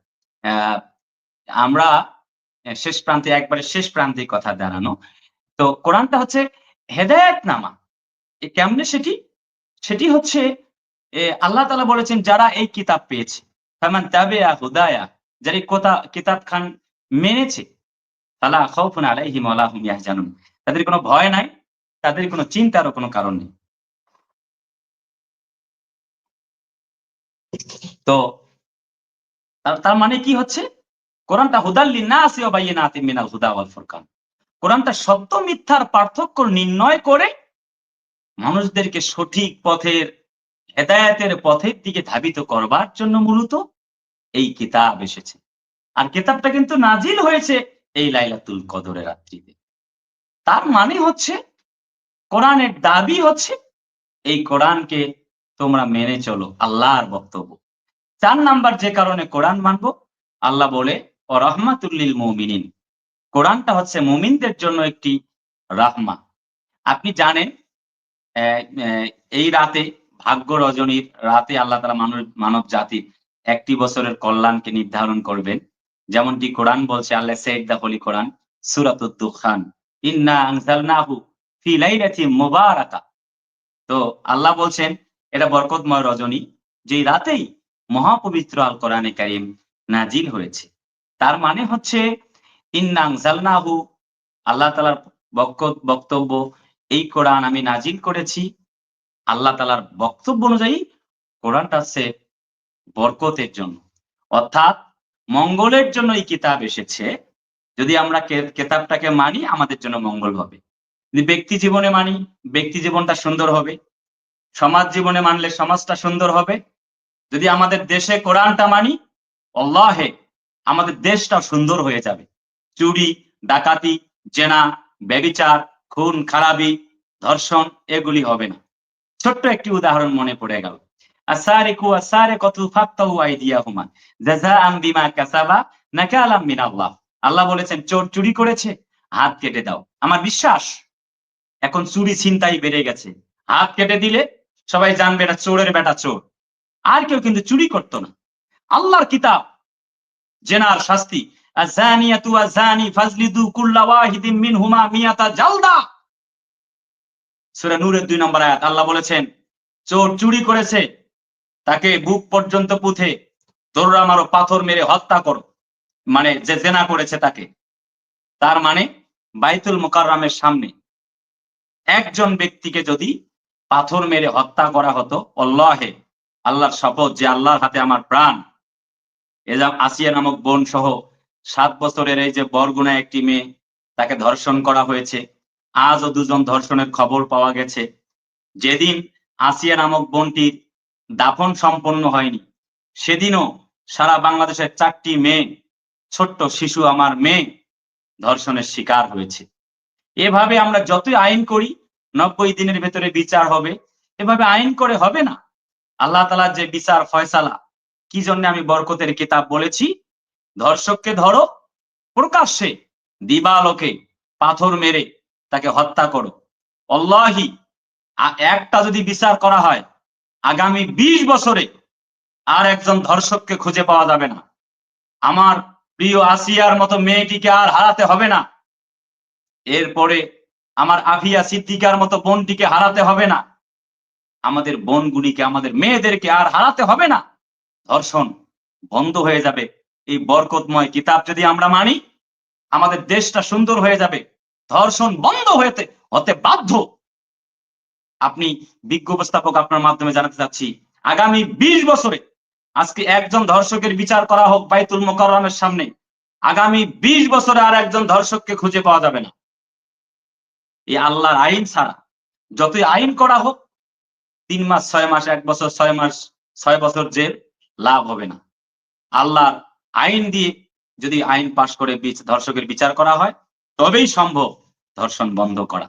আ আমরা একবারে শেষ প্রান্তে কথা দাঁড়ানো। তো কোরআনটা হচ্ছে হেদায়েতনামা। কেমনে সেটি? সেটি হচ্ছে আল্লাহ তাআলা বলেছেন যারা এই কিতাব পেয়েছে, ফামান তাবিআ হুদায়া, যারা এই কিতাব খান মেনেছে, ফালা খাউফুন আলাইহিম ওয়ালা হুম ইয়াহজানুন। তাদের কোনো ভয় নাই, তাদের কোনো চিন্তারও কোনো কারণ নেই। তো তার মানে কি হচ্ছে? কোরআনটা হুদাল লিন-নাসি ওয়া বায়িনাতিম মিনাল হুদা ওয়াল ফুরকান। কোরআনটা সত্য মিথ্যার পার্থক্য নির্ণয় করে মানুষদেরকে সঠিক পথের, হেদায়েতের পথের দিকে ধাবিত করবার জন্য মূলত এই কিতাব এসেছে। আর কিতাবটা কিন্তু নাজিল হয়েছে এই লাইলাতুল কদরের রাত্রিতে। তার মানে হচ্ছে কোরআনের দাবি হচ্ছে এই কোরআনকে তোমরা মেনে চলো, আল্লাহর বক্তব্য। ৪ নাম্বার যে কারণে কোরআন মানবো, আল্লাহ বলে ও রহমাতুল লিল মুমিনিন, কোরআনটা হচ্ছে মুমিনদের জন্য একটি রাহমা। আপনি জানেন অ্যা অ্যা এই রাতে, ভাগ্য রজনীর রাতে আল্লাহ তাআলা মানব জাতির ১টি বছরের কল্যাণকে নির্ধারণ করবেন। যেমনটি কোরআন বলছে, আল্লাহ said the holy Quran, সূরাতুদ দুখান, ইন্না আনজালনাহু ফি লাইলাতিন মুবারাকা। তো আল্লাহ বলছেন এটা বরকতময় রজনী, যেই রাতেই মহাপবিত্র আল কোরআনে কারীম নাজিল হয়েছে। তার মানে হচ্ছে ইন্না আনজালনাহু, আল্লাহ তাআলার বক্তব্য, এই কোরআন আমি নাজিল করেছি। আল্লাহ তাআলার বক্তব্য অনুযায়ী কোরআনটা হচ্ছে বরকতের জন্য, অর্থাৎ মঙ্গলের জন্য এই কিতাব এসেছে। যদি আমরা কেতাবটাকে মানি আমাদের জন্য মঙ্গল হবে। যদি ব্যক্তি জীবনে মানি, ব্যক্তি জীবনটা সুন্দর হবে। সমাজ জীবনে মানলে সমাজটা সুন্দর হবে। যদি আমাদের দেশে কোরআনটা মানি, আল্লাহে আমাদের দেশটাও সুন্দর হয়ে যাবে। চুরি, ডাকাতি, জেনা, ব্যভিচার, খুন খারাবি, ধর্ষণ এগুলি হবে না। ছোট্ট একটি উদাহরণ মনে পড়ে গেল। আসারিকু আসারিকাতু ফাক্তাউ আইদিয়াহুমা জাযাআম বিমা কাসাবা নাকালাম মিনাল্লাহ। আল্লাহ বলেছেন চোর চুরি করেছে, হাত কেটে দাও। আমার বিশ্বাস এখন চুরি ছিনতাই বেড়ে গেছে। হাত কেটে দিলে সবাই জানবে এটা চোরের বেটা চোর। আর কেউ কিন্তু চুরি করত না। আল্লাহর কিতাব, জেনার শাস্তি, আযানিয়াতু ওয়াযানি ফাজলিদু কুল্লা ওয়াহিদিন মিনহুমা মিয়াতা জালদা। সূরা নূরের ২ নম্বর আয়াত। আল্লাহ বলেছেন চোর চুরি করেছে, তাকে বুক পর্যন্ত পুঁতে দোররা মারো, পাথর মেরে হত্যা করো। মানে যে জেনা করেছে তাকে। তার মানে বাইতুল মুকাররমের সামনে একজন ব্যক্তিকে যদি পাথর মেরে হত্যা করা হতো, আল্লাহে, আল্লাহর শপথ যে আল্লাহর হাতে আমার প্রাণ, আসিয়া নামক বোন সহ ৭ বছরের এই যে বরগুনা একটি মেয়ে, তাকে ধর্ষণ করা হয়েছে। আজও ২ জন ধর্ষণের খবর পাওয়া গেছে। যেদিন আসিয়া নামক বোনটির দাফন সম্পন্ন হয়নি, সেদিনও সারা বাংলাদেশের ৪টি মেয়ে, ছোট্ট শিশু আমার মেয়ে ধর্ষণের শিকার হয়েছে। এভাবে আমরা যতই আইন করি ৯০ দিনের ভেতরে বিচার হবে, এভাবে আইন করে হবে না। আল্লাহ তাআলার যে বিচার ফয়সালা, কি জন্য আমি বরকতের কিতাব বলেছি, ধর্ষককে ধরো, প্রকাশ্যে দিবালোকে পাথর মেরে তাকে হত্যা করো। আল্লাহি, একটা যদি বিচার করা হয়, আগামী ২০ বছরে আর একজন ধর্ষককে খুঁজে পাওয়া যাবে না। আমার প্রিয় আসিয়ার মতো মেয়েটিকে আর হারাতে হবে না। এরপরে আমার আফিয়া সিদ্দিকার মতো বোনটিকে হারাতে হবে না। আমাদের বোনগুলিকে, আমাদের মেয়েদেরকে আর হারাতে হবে না। ধর্ষণ বন্ধ হয়ে যাবে। এই বরকতময় কিতাব যদি আমরা মানি, আমাদের দেশটা সুন্দর হয়ে যাবে। ধর্ষণ বন্ধ হতে বাধ্য। আপনি বিজ্ঞ উপস্থাপক, আপনার মাধ্যমে জানাতে চাচ্ছি, আগামী ২০ বছরে আজকে একজন ধর্ষকের বিচার করা হোক বাইতুল মুকাররমের সামনে, আগামী ২০ বছরে আর একজন ধর্ষককে খুঁজে পাওয়া যাবে না। এই আল্লাহর আইন ছাড়া যতই আইন করা হোক, ৩ মাস ৬ মাস, ১ বছর ৬ মাস ৬ বছর জেল, লাভ হবে না। আল্লাহর আইন দিয়ে যদি আইন পাশ করে ধর্ষকের বিচার করা হয়, তবেই সম্ভব ধর্ষণ বন্ধ করা।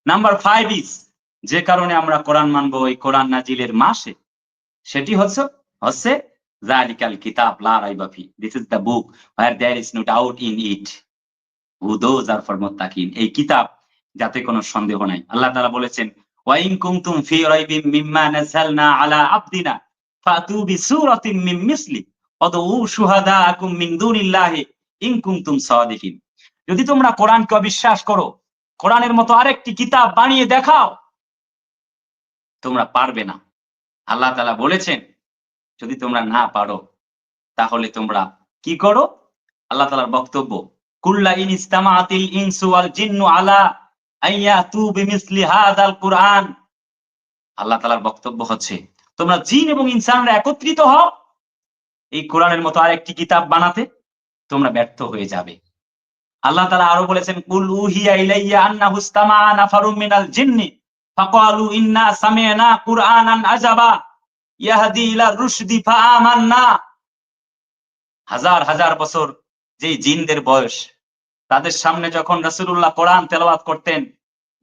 নাম্বার 5 ইজ, যে কারণে আমরা কোরআন মানবো এই কোরআন নাজিলের মাসে, সেটি হচ্ছে যালিকাল কিতাব লা রাইবা ফি, this is the book where there is no doubt in it, হুদোজ আর ফর মুত্তাকিন। এই কিতাব যাতে কোনো সন্দেহ নাই। আল্লাহ তাআলা বলেছেন ওয়া ইন কুনতুম ফি রাইবিম মিম্মা নাযালনা আলা আবদিনা ফাতু বিসূরাতিন মিন মিসলি ওয়াদউ শুহাদাআকুম মিন দুনিল্লাহি ইন কুনতুম সাদিকিন। যদি তোমরা কোরআনকে অবিশ্বাস করো, কোরআনের মতো আরেকটি কিতাব বানিয়ে দেখাও, তোমরা পারবে না। আল্লাহ তাআলা বলেছেন যদি তোমরা না পারো তাহলে তোমরা কি করো? আল্লাহ তাআলার বক্তব্য, কুল্লা ইন ইসতামাআতিল ইনসু ওয়াল জিন্নু আলা আইয়াতু বিমিসলি হাযাল কুরআন। আল্লাহ তাআলার বক্তব্য হচ্ছে তোমরা জিন এবং ইনসানরা একত্রিত হও এই কোরআনের মতো আরেকটি কিতাব বানাতে, তোমরা ব্যর্থ হয়ে যাবে। আল্লাহ তাআলা আরো বলেছেন কুল উহিয়া ইলাইয়া আন্নাহু ইসতামাআ নাফারুম মিনাল জিন্নি ফাকালু ইন্না সামি'না কুরআনান আজাবা ইয়াহদি ইলা রুশদি ফাআমান্না। হাজার হাজার বছর যেই জিনদের বয়স, তাদের সামনে যখন রাসূলুল্লাহ কোরআন তেলাওয়াত করতেন,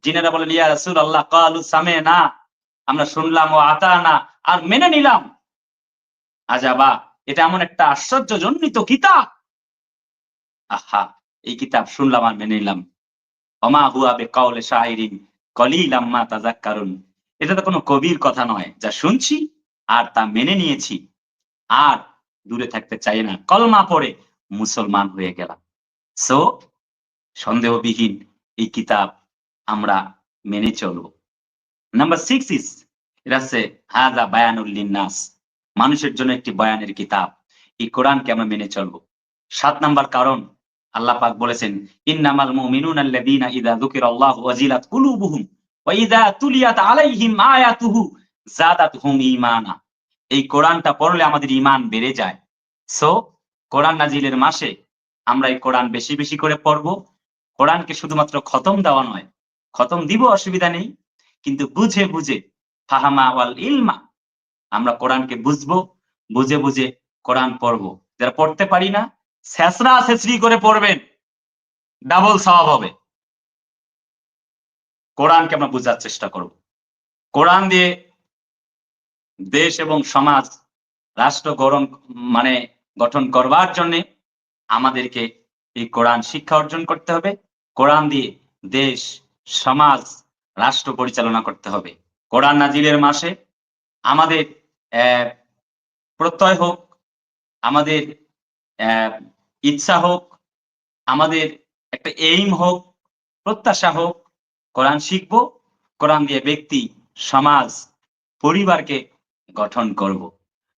জিনেরা বলেন ইয়া রাসূলুল্লাহ ক্বালু সামি'না, আমরা শুনলাম ও আতানা, আর মেনে নিলাম। আজাবা, এটা এমন একটা আশ্চর্যজনিত কিতাব। আহা, এই কিতাব শুনলাম আর মেনে নিলাম। ওমা হুয়া বিকাউলি শাইরিন কলিলাম মা তাযাক্কারুন। এটা তো কোনো কবির কথা নয়, যা শুনছি আর তা মেনে নিয়েছি, আর দূরে থাকতে চাই না। কলমা পড়ে মুসলমান হয়ে গেলাম। সো সন্দেহবিহীন এই কিতাব আমরা মেনে চলব। নাম্বার 6 ইস, এটা হচ্ছে হাযা বায়ানুল লিন্নাস, মানুষের জন্য একটি বয়ানের কিতাব। এই কোরআনকে আমরা মেনে চলব। ৭ নাম্বার কারণ, আল্লাহ পাক বলেছেন, ইন্নামাল মুমিনুনা আল্লাযীনা ইযা যুকিরাল্লাহু ওয়াজিলাত কুলুবুহুম ওয়া ইযা তুলিয়াত আলাইহিম আয়াতুহু যাদাতহুম ঈমানা। এই কোরআনটা পড়লে আমাদের ঈমান বেড়ে যায়। সো কোরআন নাজিলের মাসে আমরা এই কোরআন বেশি, বেশি করে পড়ব। কোরআনকে শুধুমাত্র খতম দেওয়া নয়, খতম দিব অসুবিধা নেই। কিন্তু বুঝে, বুঝে ফাহামা ওয়াল ইলমা, আমরা কোরআনকে বুঝবো, বুঝে, বুঝে কোরআন পড়বো। যারা পড়তে পারি না, ছ্যাঁচড়া ছেঁচড়ি করে পড়বেন, ডাবল সওয়াব হবে। কোরআনকে আমরা বুঝার চেষ্টা করব। কোরআন দিয়ে দেশ এবং সমাজ, রাষ্ট্র মানে গঠন করবার জন্যে আমাদেরকে এই কোরআন শিক্ষা অর্জন করতে হবে। কোরআন দিয়ে দেশ, সমাজ, রাষ্ট্র পরিচালনা করতে হবে। কোরআন নাজিলের মাসে আমাদের প্রত্যয় হোক, আমাদের ইচ্ছা হোক, আমাদের একটা এইম হোক, প্রত্যাশা হোক, কোরআন শিখব, কোরআন দিয়ে ব্যক্তি, সমাজ, পরিবারকে গঠন করব।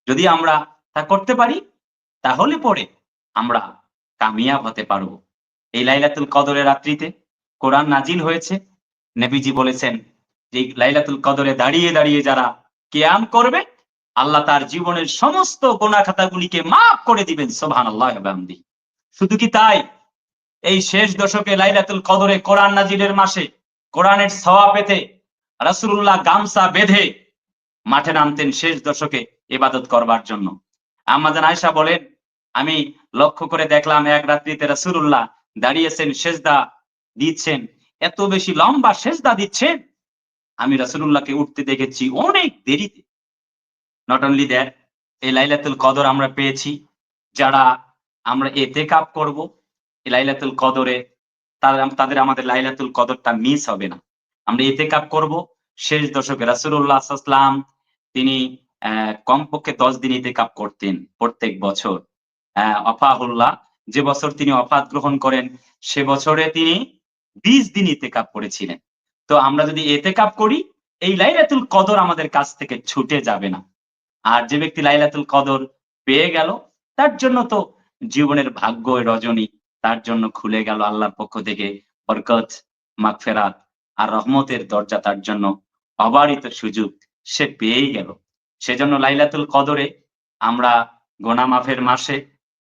যদি আমরা তা করতে পারি, তাহলে পরে আমরা কামিয়াব হতে পারবো। এই লাইলাতুল কদরের রাত্রিতে কোরআন নাজিল হয়েছে। নবীজি বলেছেন যে এই লাইলাতুল কদরে দাঁড়িয়ে, দাঁড়িয়ে যারা কিয়াম করবে, আল্লাহ তার জীবনের সমস্ত গুনাহ খাতাগুলিকে মাফ করে দিবেন। সুবহানাল্লাহি ওয়া বিহামদিহি। শুধু কি তাই, এই শেষ দশকে লাইলাতুল কদরে কোরআন নাজিলের মাসে কোরআনের সওয়াব পেতে রাসূলুল্লাহ গামছা বেঁধে মাঠে নামতেন শেষ দশকে ইবাদত করবার জন্য। আম্মা জান আয়েশা বলেন, আমি লক্ষ্য করে দেখলাম এক রাত্রিতে রাসূলুল্লাহ দাঁড়িয়েছেন, সেজদা দিচ্ছেন, এত বেশি লম্বা সেজদা দিচ্ছেন, আমি রাসূলুল্লাহকে উঠতে দেখেছি অনেক দেরিতে। নট অনলি দ্যাট, এই লাইলাতুল কদর আমরা পেয়েছি, যারা আমরা ইতিকাফ করব এই লাইলাতুল কদরে, তাদের আমাদের লাইলাতুল কদরটা মিস হবে না। আমরা ইতিকাফ করব শেষ দশকে। রাসূলুল্লাহ সাল্লাল্লাহু আলাইহি ওয়াসাল্লাম তিনি কমপক্ষে 10 দিন ইতিকাফ করতেন প্রত্যেক বছর। ওয়াফাহুল্লাহ, যে বছর তিনি ওয়াফাত গ্রহণ করেন সে বছরে তিনি 20 দিন ইতিকাফ করেছিলেন। তো আমরা যদি ইতিকাফ করি, এই লাইলাতুল কদর আমাদের কাছ থেকে ছুটে যাবে না। আর যে ব্যক্তি লাইলাতুল কদর পেয়ে গেল, তার জন্য তো জীবনের ভাগ্য রজনী তার জন্য খুলে গেল আল্লাহর পক্ষ থেকে। বরকত, মাগফিরাত আর রহমতের দরজা তার জন্য অবারিত সুযোগ সে পেয়েই গেল। সেজন্য লাইলাতুল কদরে আমরা গুনাহ মাফের মাসে,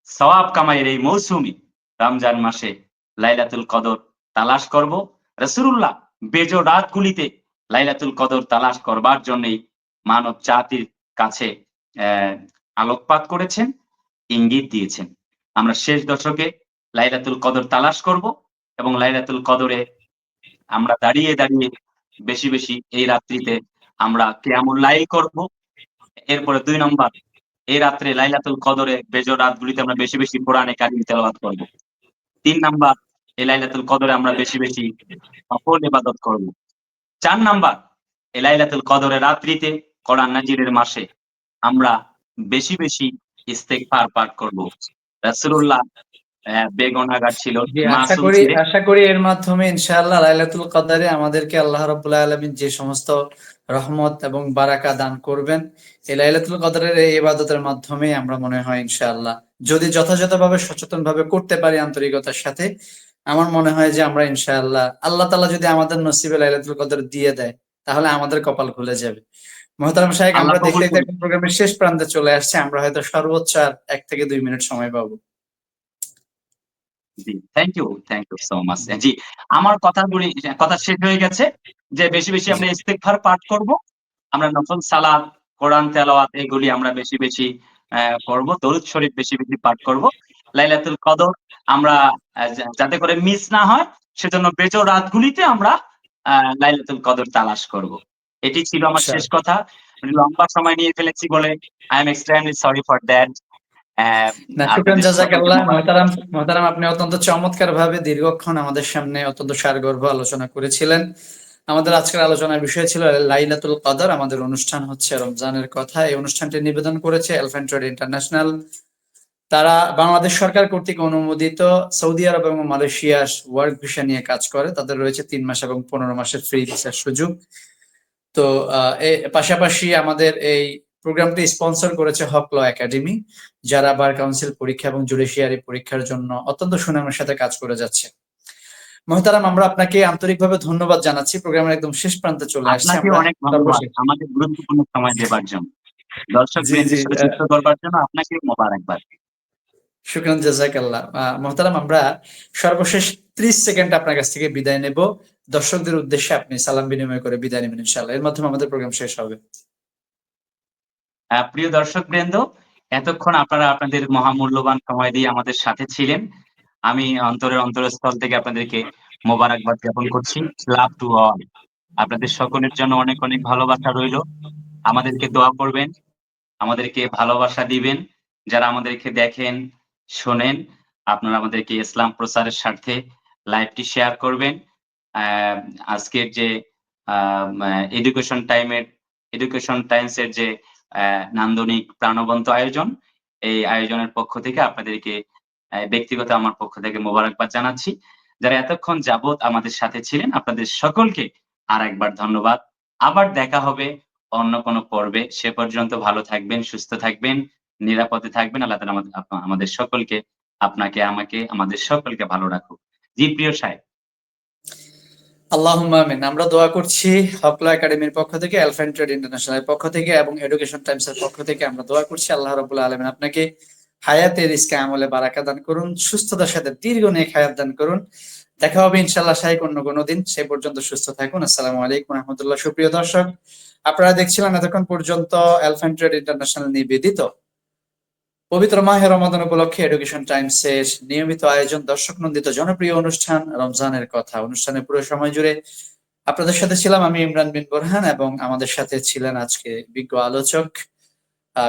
সওয়াব কামাইয়ের এই মৌসুমে রমজান মাসে লাইলাতুল কদর তালাশ করব। রাসূলুল্লাহ বেজোড় রাতগুলিতে লাইলাতুল কদর তালাশ করবার জন্যই মানব জাতির কাছে আলোকপাত করেছেন, ইঙ্গিত দিয়েছেন। আমরা শেষ দশকে লাইলাতুল কদর তালাশ করব এবং লাইলাতুল কদরে আমরা দাঁড়িয়ে, দাঁড়িয়ে বেশি, বেশি এই রাত্রিতে আমরা কিয়ামুল লাইল করব। এরপরে ২ নম্বর, এই রাত্রে লাইলাতুল কদরে বেজোড় রাতগুলিতে আমরা বেশি, বেশি কোরআনে কারীম তেলাওয়াত করব। ৩ নাম্বার, এই লাইলাতুল কদরে আমরা বেশি, বেশি নফল ইবাদত করব। ৪ নাম্বার, এই লাইলাতুল কদরের রাত্রিতে কোরআন নাজিলের মাসে আমরা বেশি, বেশি ইস্তেগফার পাঠ করব। রাসূলুল্লাহ বেগুনাহগার ছিল, জি, মাসুম ছিলেন। আশা করি এর মাধ্যমে ইনশাআল্লাহ লাইলাতুল কদরে আমাদেরকে আল্লাহ রাব্বুল আলামিন যে সমস্ত রহমত এবং বারাকা দান করবেন, এই লাইলাতুল কদরের এই ইবাদতের মাধ্যমে আমরা মনে হয় ইনশাআল্লাহ যদি যথাযথভাবে সচেতনভাবে করতে পারি আন্তরিকতার সাথে, আমার মনে হয় যে আমরা ইনশাআল্লাহ আল্লাহ তাআলা যদি আমাদের নসিবে লাইলাতুল কদর দিয়ে দেয়, তাহলে আমাদের কপাল খুলে যাবে। মোহতারাম শাইখ, আল্লাহ আমরা কবুল দেখতে করুন। দেখতে প্রোগ্রামের শেষ প্রান্তে চলে আসছে। আমরা হয়তো সর্বোচ্চ আর ১ থেকে ২ মিনিট সময় পাবো। জি, থ্যাংক ইউ সো মাচ। জি, আমার কথা শেষ হয়ে গেছে যে বেশি, বেশি আমরা ইস্তেগফার পাঠ করব। আমরা নফল সালাত, কোরআন তেলাওয়াত এগুলি আমরা বেশি, বেশি করব। দরুদ শরীফ বেশি, বেশি পাঠ করব। লাইলাতুল কদর আমরা যাতে করে মিস না হয়, সেজন্য বেজোড় রাতগুলিতে আমরা লাইলাতুল কদর তালাশ করব। এটি ছিল আমার শেষ ইনশাআল্লাহ। কথা। লম্বা সময় নিয়ে ফেলেছি বলে I am extremely sorry for that. না, শুকরান আপনাদের সকলকে জাযাকাল্লাহ মোবারক। মোহতারাম, আপনি অত্যন্ত চমৎকার ভাবে দীর্ঘক্ষণ আমাদের সামনে অত্যন্ত সারগর্ভ আলোচনা করেছিলেন। আমাদের আজকের আলোচনার বিষয় ছিল লাইলাতুল কদর। আমাদের অনুষ্ঠান হচ্ছে রমজানের কথা। এই অনুষ্ঠানটি নিবেদন করেছে এলিফ্যান্ট রোড ইন্টারন্যাশনাল। তারা বাংলাদেশ সরকার কর্তৃক অনুমোদিত সৌদি আরব এবং মালয়েশিয়ার ওয়ার্ক ভিসা নিয়ে কাজ করে। তাদের রয়েছে 3 মাস এবং 15 মাসের ফ্রি ভিসার সুযোগ। তো পাশাপাশি আমাদের এই প্রোগ্রামটি স্পন্সর করেছে হক ল একাডেমি, যারা বার কাউন্সিল পরীক্ষা এবং জুডিশিয়ারি পরীক্ষার জন্য অত্যন্ত সুনামের সাথে কাজ করে যাচ্ছে। মোহতারাম, আমরা আপনাকে আন্তরিকভাবে ধন্যবাদ জানাচ্ছি। প্রোগ্রামের একদম শেষ প্রান্তে চলে আসছে আপনাকে আমরা। অনেক ধন্যবাদ আমাদের গুরুত্বপূর্ণ সময় দেবার জন্য। দর্শক জি জি, বৃন্দের সাথে যুক্ত করবার জন্য আপনাকে মোবারকবাদ। শুকরান জাযাকাল্লাহ। মোহতারাম, আমরা সর্বশেষ 30 সেকেন্ড আপনার কাছ থেকে বিদায় নেব। দর্শকদের উদ্দেশ্যে আপনি সালাম বিনিময় করে বিদায় নেবেন ইনশাআল্লাহ। এর মাধ্যমে আমাদের প্রোগ্রাম শেষ হবে। প্রিয় দর্শক বৃন্দ, এতক্ষণ আপনারা আপনাদের মহামূল্যবান সময় দিয়ে আমাদের সাথে ছিলেন। আমি অন্তরস্থল থেকে আপনাদেরকে মোবারকবাদ জ্ঞাপন করছি। Love to all. আপনাদের সকলের জন্য অনেক অনেক ভালোবাসা রইল। আমাদেরকে দোয়া করবেন, আমাদেরকে ভালোবাসা দিবেন। যারা আমাদেরকে দেখেন, শোনেন, আপনারা আমাদেরকে ইসলাম প্রচারের স্বার্থে লাইভটি শেয়ার করবেন। আজকের যে এডুকেশন টাইমস এর যে নান্দনিক প্রাণবন্ত আয়োজন, এই আয়োজনের পক্ষ থেকে আপনাদেরকে ব্যক্তিগত আমার পক্ষ থেকে মোবারকবাদ জানাচ্ছি। যারা এতক্ষণ যাবৎ আমাদের সাথে ছিলেন, আপনাদের সকলকে আরেকবার ধন্যবাদ। আবার দেখা হবে অন্য কোনো পর্বে। সে পর্যন্ত ভালো থাকবেন, সুস্থ থাকবেন, নিরাপদে থাকবেন। আল্লাহ তাআলা আমাদের সকলকে, আপনাকে, আমাকে, আমাদের সকলকে ভালো রাখুক। জি প্রিয় সাহেব। আল্লাহুম্মা আমিন। আমরা দোয়া করছি হক ল একাডেমির পক্ষ থেকে, এলিফ্যান্ট ট্রেড ইন্টারন্যাশনালের পক্ষ থেকে এবং এডুকেশন টাইমস এর পক্ষ থেকে আমরা দোয়া করছি আল্লাহ রাব্বুল আলামিন আপনাকে হায়াতে রিজকে আমলে বারাকা দান করুন, সুস্থতার সাথে দীর্ঘ নেক হায়াত দান করুন। দেখা হবে ইনশাআল্লাহ শাইখ অন্য কোনো দিন। সে পর্যন্ত সুস্থ থাকুন। আসসালামু আলাইকুম ওয়া রাহমাতুল্লাহ। সুপ্রিয় দর্শক, আপনারা দেখছিলেন এতক্ষণ পর্যন্ত এলিফ্যান্ট ট্রেড ইন্টারন্যাশনাল নিবেদিত পবিত্র মাহে রমাদান উপলক্ষে এডুকেশন টাইমস এর নিয়মিত আয়োজন, দর্শক নন্দিত জনপ্রিয় অনুষ্ঠান রমজানের কথা। অনুষ্ঠানের পুরো সময় জুড়ে আপনাদের সাথে ছিলাম আমি ইমরান বিন বোরহান, এবং আমাদের সাথে ছিলেন আজকে বিজ্ঞ আলোচক,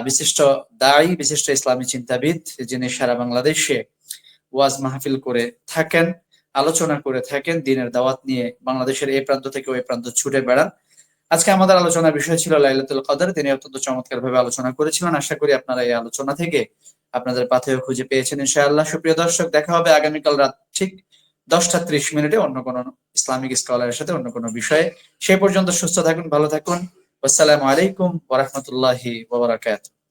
বিশিষ্ট দায়ী, বিশিষ্ট ইসলামী চিন্তাবিদ, যিনি সারা বাংলাদেশে ওয়াজ মাহফিল করে থাকেন, আলোচনা করে থাকেন, দিনের দাওয়াত নিয়ে বাংলাদেশের এই প্রান্ত থেকে ওই প্রান্ত ছুটে বেড়ান। আজকে আমাদের আলোচনার বিষয় ছিল লাইলাতুল কদর। তিনি অত্যন্ত চমৎকার ভাবে আলোচনা করেছিলেন। আশা করি আপনারা এই আলোচনা থেকে আপনাদের পাথেয় খুঁজে পেয়েছেন ইনশাআল্লাহ। সুপ্রিয় দর্শক, দেখা হবে আগামীকাল রাত ঠিক 10টা 30 মিনিটে অন্য কোনো ইসলামিক স্কলারের সাথে অন্য কোনো বিষয়ে। সেই পর্যন্ত সুস্থ থাকুন, ভালো থাকুন। আসসালামু আলাইকুম ওয়া রাহমাতুল্লাহি ওয়া বারাকাতুহু।